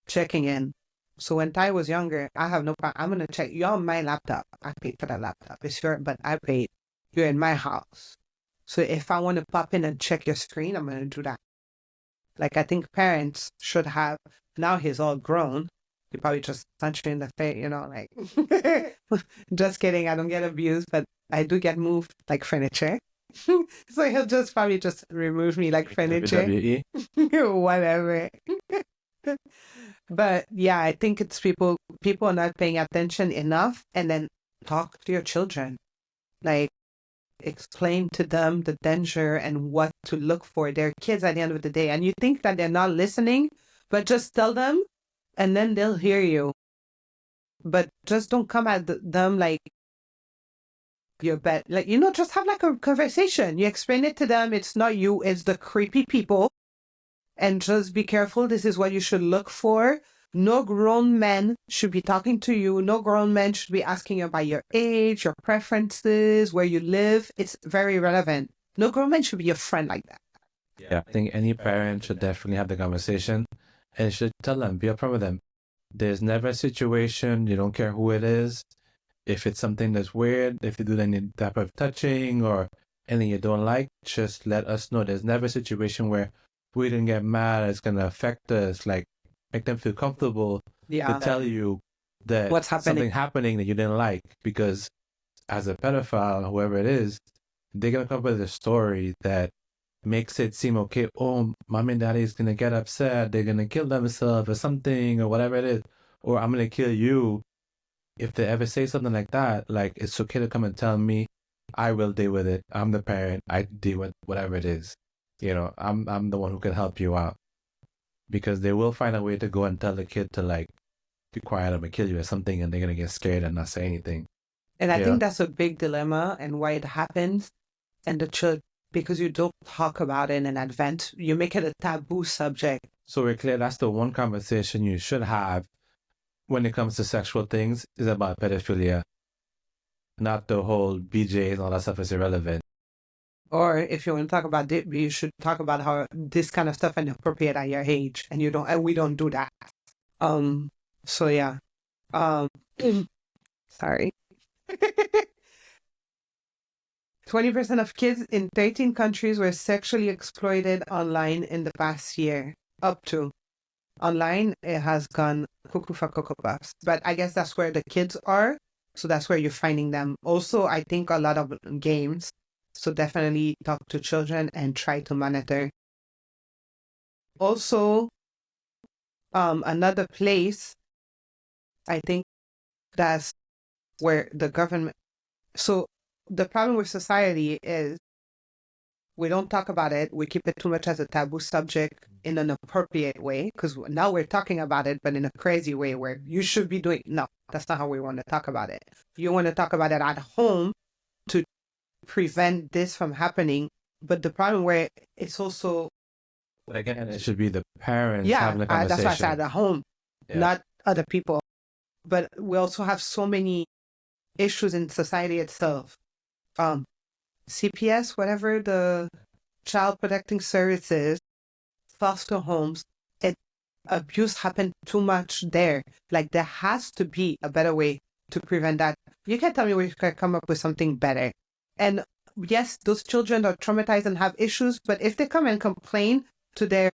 checking in. So when Ty was younger, I have no problem. I'm going to check. You're on my laptop. I paid for that laptop. It's your, but I paid. You're in my house. So if I want to pop in and check your screen, I'm going to do that. Like, I think parents should have, now he's all grown. He probably just punched me in the face, like, just kidding. I don't get abused, but I do get moved like furniture. So he'll just probably just remove me like furniture. WWE. Whatever. But yeah, I think it's people are not paying attention enough, and then talk to your children. Like, explain to them the danger and what to look for. They're kids at the end of the day, and you think that they're not listening, but just tell them and then they'll hear you. But just don't come at them like you're bad. Like, just have like a conversation. You explain it to them. It's not you, it's the creepy people. And just be careful. This is what you should look for. No grown man should be talking to you. No grown man should be asking you about your age, your preferences, where you live. It's very relevant. No grown man should be your friend like that. Yeah, I think any parent should definitely have the conversation and should tell them, be upfront with them. There's never a situation, you don't care who it is. If it's something that's weird, if they do any type of touching or anything you don't like, just let us know. There's never a situation where we didn't get mad, it's going to affect us. Like, make them feel comfortable to tell you that what's happening. Something happening that you didn't like. Because as a pedophile, whoever it is, they're going to come up with a story that makes it seem okay. Oh, mom and daddy's going to get upset. They're going to kill themselves or something or whatever it is. Or I'm going to kill you. If they ever say something like that, like, it's okay to come and tell me. I will deal with it. I'm the parent. I deal with whatever it is. I'm the one who can help you out. Because they will find a way to go and tell the kid to, like, be quiet, I'm going to kill you or something, and they're going to get scared and not say anything. And I think that's a big dilemma and why it happens. And the church, because you don't talk about it in advance, you make it a taboo subject. So we're clear, that's the one conversation you should have when it comes to sexual things, is about pedophilia. Not the whole BJ and all that stuff is irrelevant. Or if you want to talk about it, you should talk about how this kind of stuff is inappropriate at your age, and we don't do that. So yeah. Sorry. 20% of kids in 13 countries were sexually exploited online in the past year. Up to. Online, it has gone cuckoo for Cocoa Puffs. But I guess that's where the kids are. So that's where you're finding them. Also, I think a lot of games. So definitely talk to children and try to monitor. Also, another place, I think that's where the government... So the problem with society is we don't talk about it. We keep it too much as a taboo subject in an appropriate way, because now we're talking about it, but in a crazy way where you should be doing... No, that's not how we want to talk about it. You want to talk about it at home to prevent this from happening. But the problem where it's also... But again, it should be the parents having the conversation. That's why I said at home, not other people. But we also have so many issues in society itself. CPS, whatever, the Child Protecting Services, foster homes, abuse happened too much there. Like, there has to be a better way to prevent that. You can't tell me we can come up with something better. And yes, those children are traumatized and have issues, but if they come and complain to the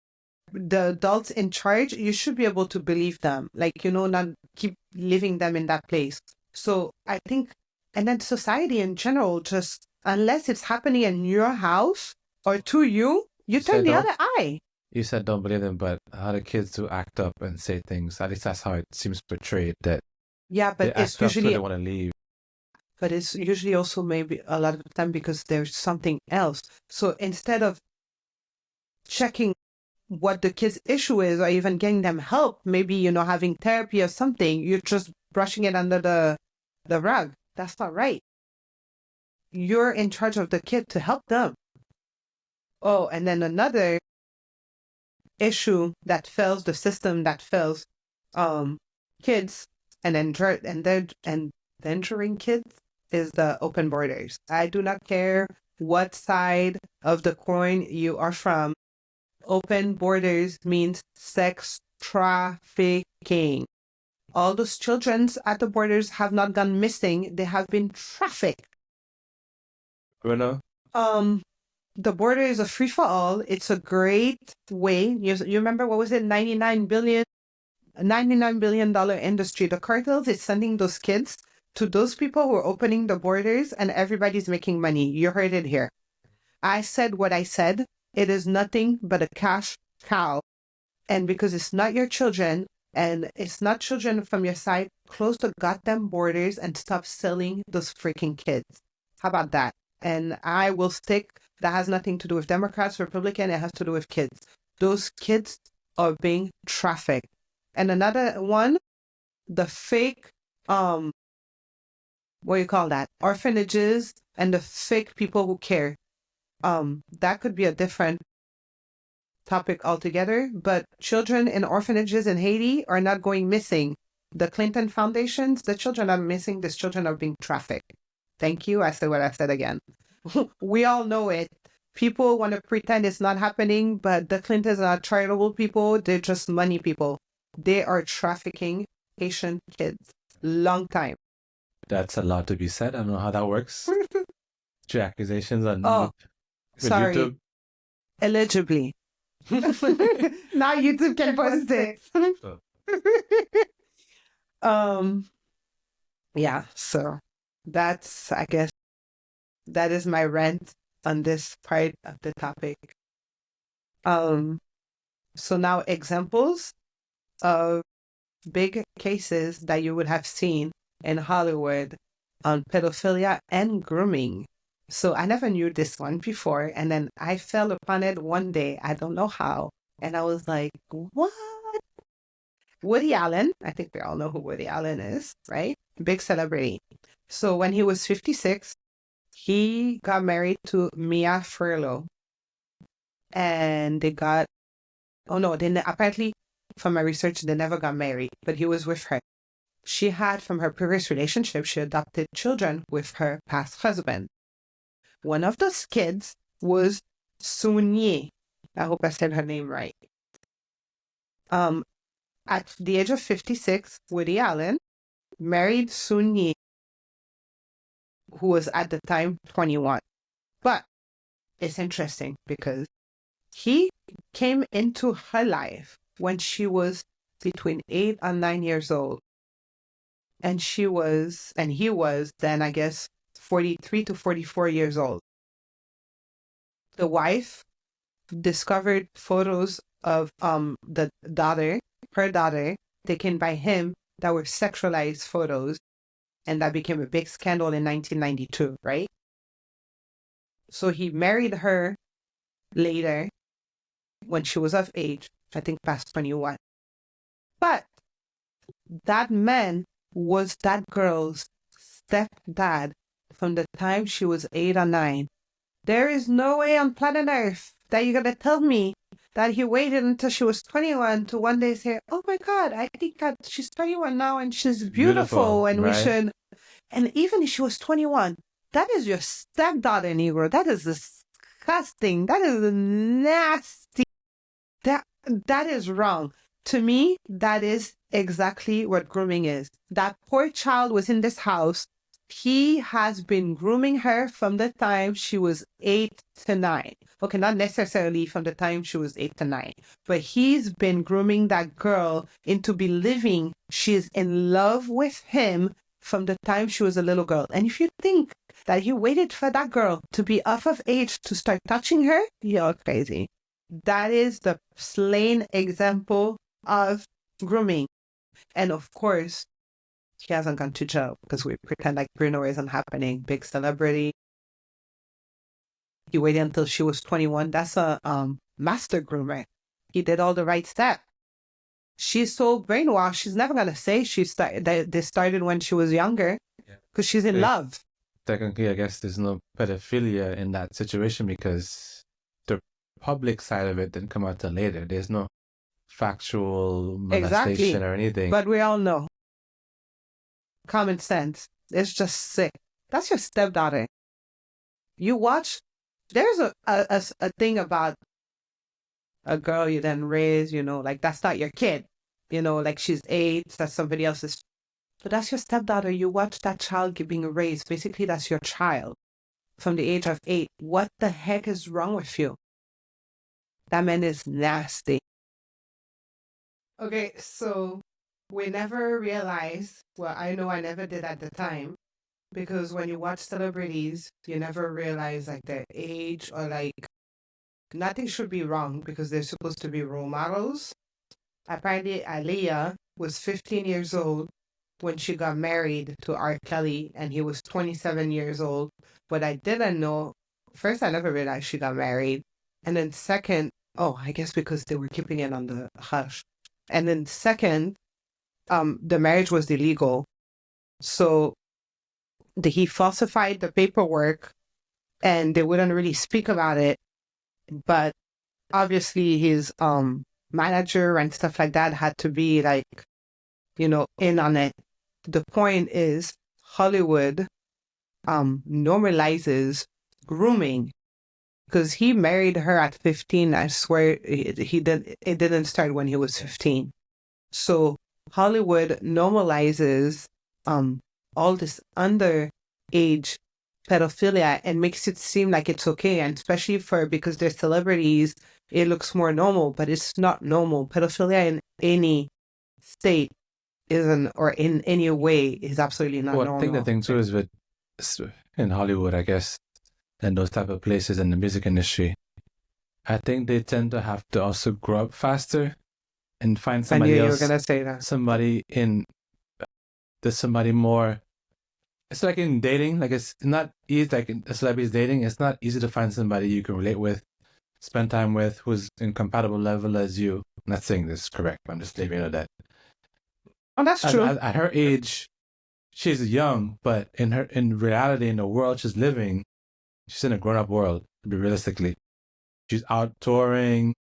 adults in charge, you should be able to believe them. Like, not keep leaving them in that place. So I think, and then society in general, just unless it's happening in your house or to you turn the other eye. You said don't believe them, but how the kids do act up and say things, at least that's how it seems portrayed, that but it's usually they want to leave. But it's usually also maybe a lot of the time because there's something else. So instead of checking what the kid's issue is or even getting them help, maybe, having therapy or something, you're just brushing it under the rug. That's not right. You're in charge of the kid to help them. Oh, and then another issue that fails the system that fails kids and endangering kids is the open borders. I do not care what side of the coin you are from. Open borders means sex trafficking. All those children at the borders have not gone missing. They have been trafficked. Bruno? The border is a free for all. It's a great way. You remember what was it? $99 billion industry. The cartels is sending those kids to those people who are opening the borders, and everybody's making money. You heard it here. I said what I said. It is nothing but a cash cow. And because it's not your children and it's not children from your side, close the goddamn borders and stop selling those freaking kids. How about that? And I will stick. That has nothing to do with Democrats, Republican. It has to do with kids. Those kids are being trafficked. And another one, the fake, what do you call that? Orphanages and the fake people who care. That could be a different topic altogether, but children in orphanages in Haiti are not going missing. The Clinton Foundations, the children are missing. These children are being trafficked. Thank you. I said what I said again. We all know it. People want to pretend it's not happening, but the Clintons are not charitable people. They're just money people. They are trafficking Haitian kids. Long time. That's a lot to be said. I don't know how that works. Two accusations on sorry. YouTube. Allegedly. Now YouTube can post it. Yeah, so that's, I guess, that is my rant on this part of the topic. So now examples of big cases that you would have seen in Hollywood on pedophilia and grooming. So I never knew this one before, and then I fell upon it one day. I don't know how. And I was like, what? Woody Allen, I think we all know who Woody Allen is, right? Big celebrity. So when he was 56, he got married to Mia Farrow. And they got, apparently from my research, they never got married, but he was with her. She had, from her previous relationship, she adopted children with her past husband. One of those kids was Soon-Yi. I hope I said her name right. At the age of 56, Woody Allen married Soon-Yi, who was at the time 21. But it's interesting because he came into her life when she was between 8 and 9 years old. And he was then, I guess, 43 to 44 years old. The wife discovered photos of her daughter, taken by him that were sexualized photos, and that became a big scandal in 1992, right? So he married her later when she was of age, I think past 21. But that man was that girl's stepdad from the time she was 8 or 9. There is no way on planet Earth that you're going to tell me that he waited until she was 21 to one day say, oh my God, I think that she's 21 now and she's beautiful and right? We should. And even if she was 21, that is your stepdaughter, Negro. That is disgusting. That is nasty. That is wrong. To me, that is exactly what grooming is. That poor child was in this house. He has been grooming her from the time she was 8 to 9. Okay, not necessarily from the time she was 8 to 9, but he's been grooming that girl into believing she's in love with him from the time she was a little girl. And if you think that he waited for that girl to be off of age to start touching her, you're crazy. That is the plain example of grooming. And of course, he hasn't gone to jail because we pretend like Bruno isn't happening. Big celebrity. He waited until she was 21. That's a master groomer. He did all the right steps. She's so brainwashed. She's never going to say they started when she was younger because she's in love. Technically, I guess there's no pedophilia in that situation because they're public side of it didn't come out till later. There's no factual molestation Exactly. or anything. But we all know. Common sense. It's just sick. That's your stepdaughter. You watch, there's a thing about a girl you then raise, like that's not your kid. Like she's 8, that's somebody else's. But that's your stepdaughter. You watch that child being raised. Basically, that's your child from the age of 8. What the heck is wrong with you? That man is nasty. Okay, so we never realized, well, I know I never did at the time, because when you watch celebrities, you never realize like their age or like nothing should be wrong because they're supposed to be role models. Apparently, Aaliyah was 15 years old when she got married to R. Kelly, and he was 27 years old. But I didn't know, first, I never realized she got married. And then second, I guess because they were keeping it on the hush. And then second, the marriage was illegal. So he falsified the paperwork and they wouldn't really speak about it. But obviously his manager and stuff like that had to be like, in on it. The point is Hollywood normalizes grooming because he married her at 15. I swear it didn't start when he was 15. So Hollywood normalizes all this underage pedophilia and makes it seem like it's okay, and especially because they're celebrities, it looks more normal, but it's not normal. Pedophilia in any state isn't, or in any way, is absolutely not normal. I think the thing too is with in Hollywood, I guess, and those type of places in the music industry, I think they tend to have to also grow up faster and find somebody else. I knew you were gonna say that. Somebody more. It's like in dating, like it's not easy. Like in a celebrity's dating, it's not easy to find somebody you can relate with, spend time with, who's in compatible level as you. I'm not saying this is correct, but I'm just leaving it at that. Oh, that's true. At her age, she's young, but in reality, in the world she's living, she's in a grown-up world, to be realistically. She's out touring,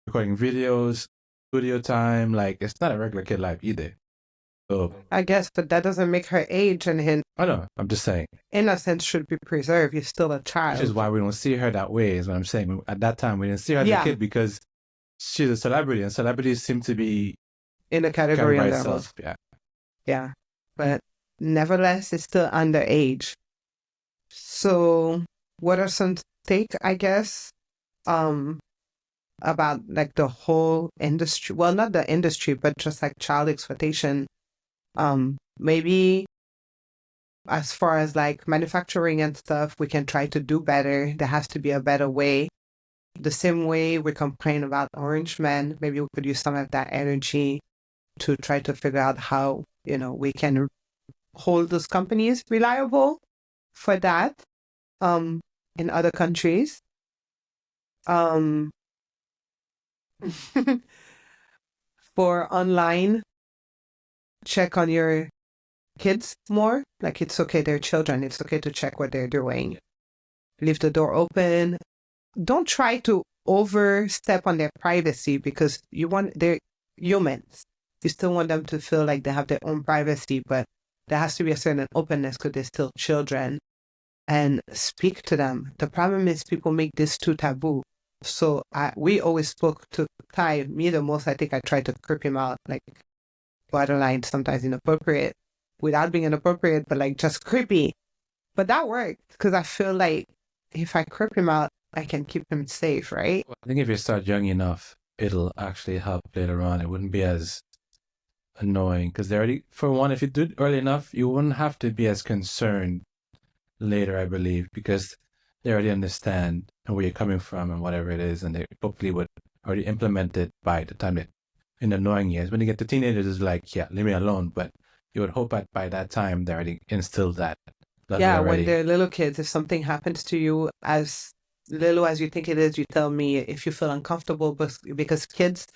recording videos, studio time. Like, it's not a regular kid life either. So, I guess, but that doesn't make her age and his I know, I'm just saying. innocence should be preserved. You're still a child. Which is why we don't see her that way, is what I'm saying. At that time, we didn't see her as a kid because she's a celebrity, and celebrities seem to be in a category by itself. Yeah. But nevertheless, it's still underage. So what are some take, I guess, about like the whole industry? Well, not the industry, but just like child exploitation. Maybe as far as like manufacturing and stuff, we can try to do better. There has to be a better way. The same way we complain about Orange Man, maybe we could use some of that energy to try to figure out how, we can hold those companies reliable for that in other countries. For online, check on your kids more. Like, it's okay, they're children. It's okay to check what they're doing. Leave the door open. Don't try to overstep on their privacy because they're humans. You still want them to feel like they have their own privacy, but there has to be a certain openness because they're still children, and speak to them. The problem is people make this too taboo. So we always spoke to Ty. Me the most, I think I tried to creep him out, like borderline, sometimes inappropriate, without being inappropriate, but like just creepy. But that worked because I feel like if I creep him out, I can keep him safe, right? I think if you start young enough, it'll actually help later on. It wouldn't be as annoying because for one, if you do it early enough, you wouldn't have to be as concerned later, I believe, because they already understand where you're coming from and whatever it is, and they hopefully would already implement it by the time in the annoying years. When you get to teenagers, it's like, yeah, leave me alone. But you would hope that by that time they already instilled that. Yeah, when they're little kids, if something happens to you as little as you think it is, you tell me if you feel uncomfortable, because kids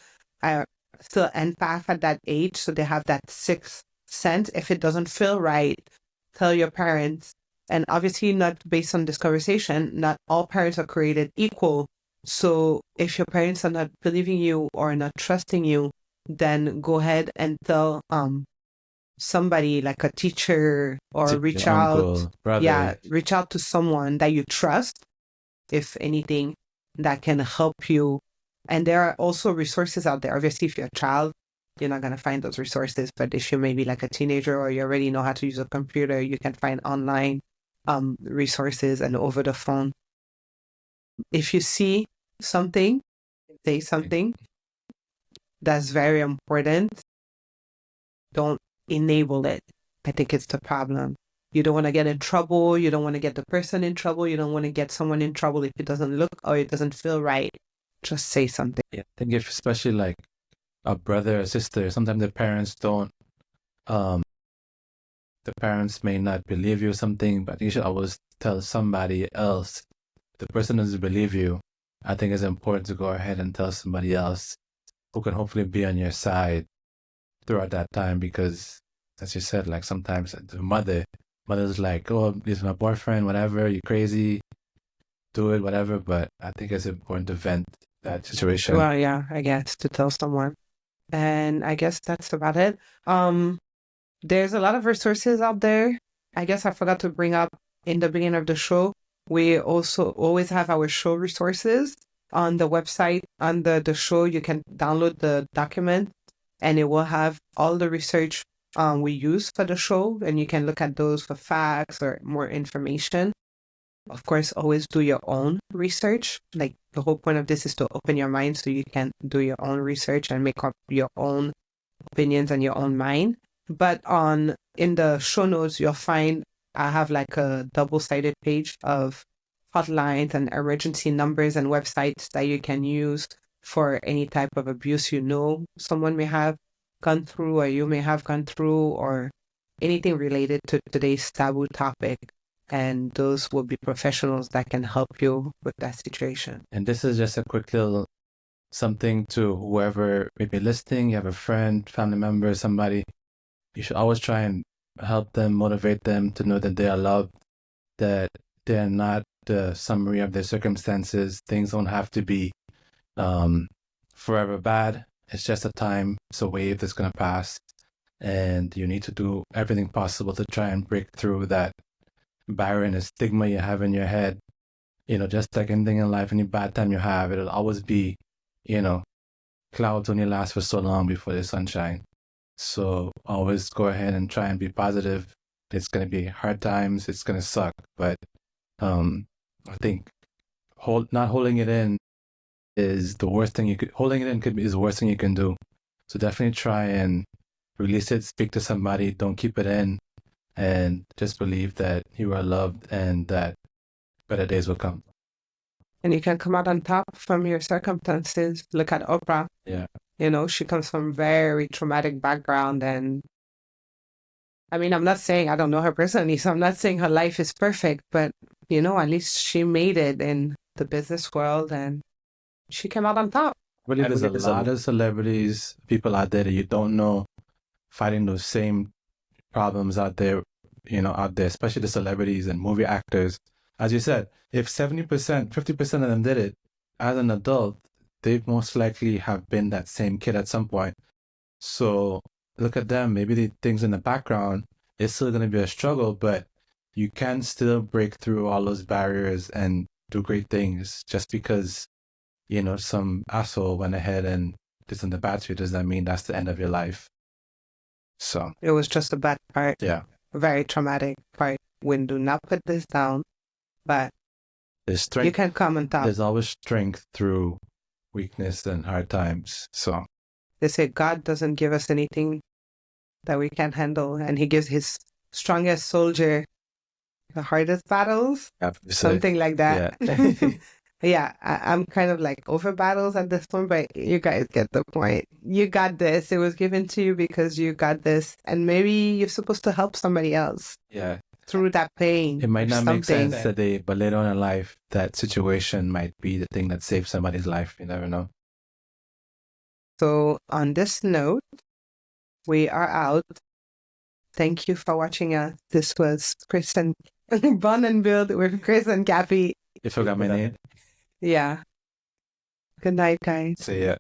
are still empath at that age, so they have that sixth sense. If it doesn't feel right, tell your parents. And obviously not based on this conversation, not all parents are created equal. So if your parents are not believing you or not trusting you, then go ahead and tell somebody like a teacher or reach Your out. uncle, brother. Yeah, reach out to someone that you trust, if anything, that can help you. And there are also resources out there. Obviously, if you're a child, you're not going to find those resources. But if you're maybe like a teenager or you already know how to use a computer, you can find online resources and over the phone. If you see something, say something that's very important, don't enable it. I think it's the problem. You don't want to get in trouble. You don't want to get the person in trouble. You don't want to get someone in trouble if it doesn't look or it doesn't feel right. Just say something. Yeah, I think if especially like a brother or sister, sometimes the parents don't, the parents may not believe you or something, but you should always tell somebody else. The person doesn't believe you. I think it's important to go ahead and tell somebody else who can hopefully be on your side throughout that time, because as you said, like sometimes the mother's like, oh, this is my boyfriend, whatever, you're crazy, do it, whatever. But I think it's important to vent that situation. Well, yeah, I guess to tell someone. And I guess that's about it. There's a lot of resources out there. I guess I forgot to bring up in the beginning of the show. We also always have our show resources on the website. On the show, you can download the document and it will have all the research we use for the show. And you can look at those for facts or more information. Of course, always do your own research. Like the whole point of this is to open your mind so you can do your own research and make up your own opinions and your own mind. But in the show notes, you'll find I have like a double-sided page of hotlines and emergency numbers and websites that you can use for any type of abuse someone may have gone through or you may have gone through, or anything related to today's taboo topic. And those will be professionals that can help you with that situation. And this is just a quick little something to whoever may be listening. You have a friend, family member, somebody. You should always try and help them, motivate them to know that they are loved, that they're not the summary of their circumstances. Things don't have to be forever bad. It's just a time. It's a wave that's going to pass. And you need to do everything possible to try and break through that barrier and the stigma you have in your head. Just like anything in life, any bad time you have, it'll always be, clouds only last for so long before the sunshine. So always go ahead and try and be positive. It's going to be hard times. It's going to suck. But I think not holding it in is the worst thing holding it in is the worst thing you can do. So definitely try and release it, speak to somebody, don't keep it in, and just believe that you are loved and that better days will come. And you can come out on top from your circumstances. Look at Oprah. Yeah. She comes from a very traumatic background. And I mean, I'm not saying I don't know her personally, so I'm not saying her life is perfect, but, at least she made it in the business world and she came out on top. I believe there's a lot of celebrities, people out there that you don't know, fighting those same problems out there, especially the celebrities and movie actors. As you said, if 70%, 50% of them did it as an adult, they most likely have been that same kid at some point. So look at them. Maybe the things in the background, it's still going to be a struggle, but you can still break through all those barriers and do great things. Just because, some asshole went ahead and did the bad to you doesn't mean that's the end of your life. So it was just a bad part. Yeah. A very traumatic part. We do not put this down, but there's strength. You can come on top. There's always strength through weakness and hard times. So they say God doesn't give us anything that we can't handle, and He gives His strongest soldier the hardest battles. Something like that. Yeah. Yeah, I'm kind of like over battles at this point, but you guys get the point. You got this. It was given to you because you got this. And maybe you're supposed to help somebody else. Yeah. Through that pain. It might not make sense today, but later on in life, that situation might be the thing that saves somebody's life. You never know. So on this note, we are out. Thank you for watching us. This was Chris and Bond and Build with Chris and Cappy. You forgot my name? Yeah. Good night, guys. See ya.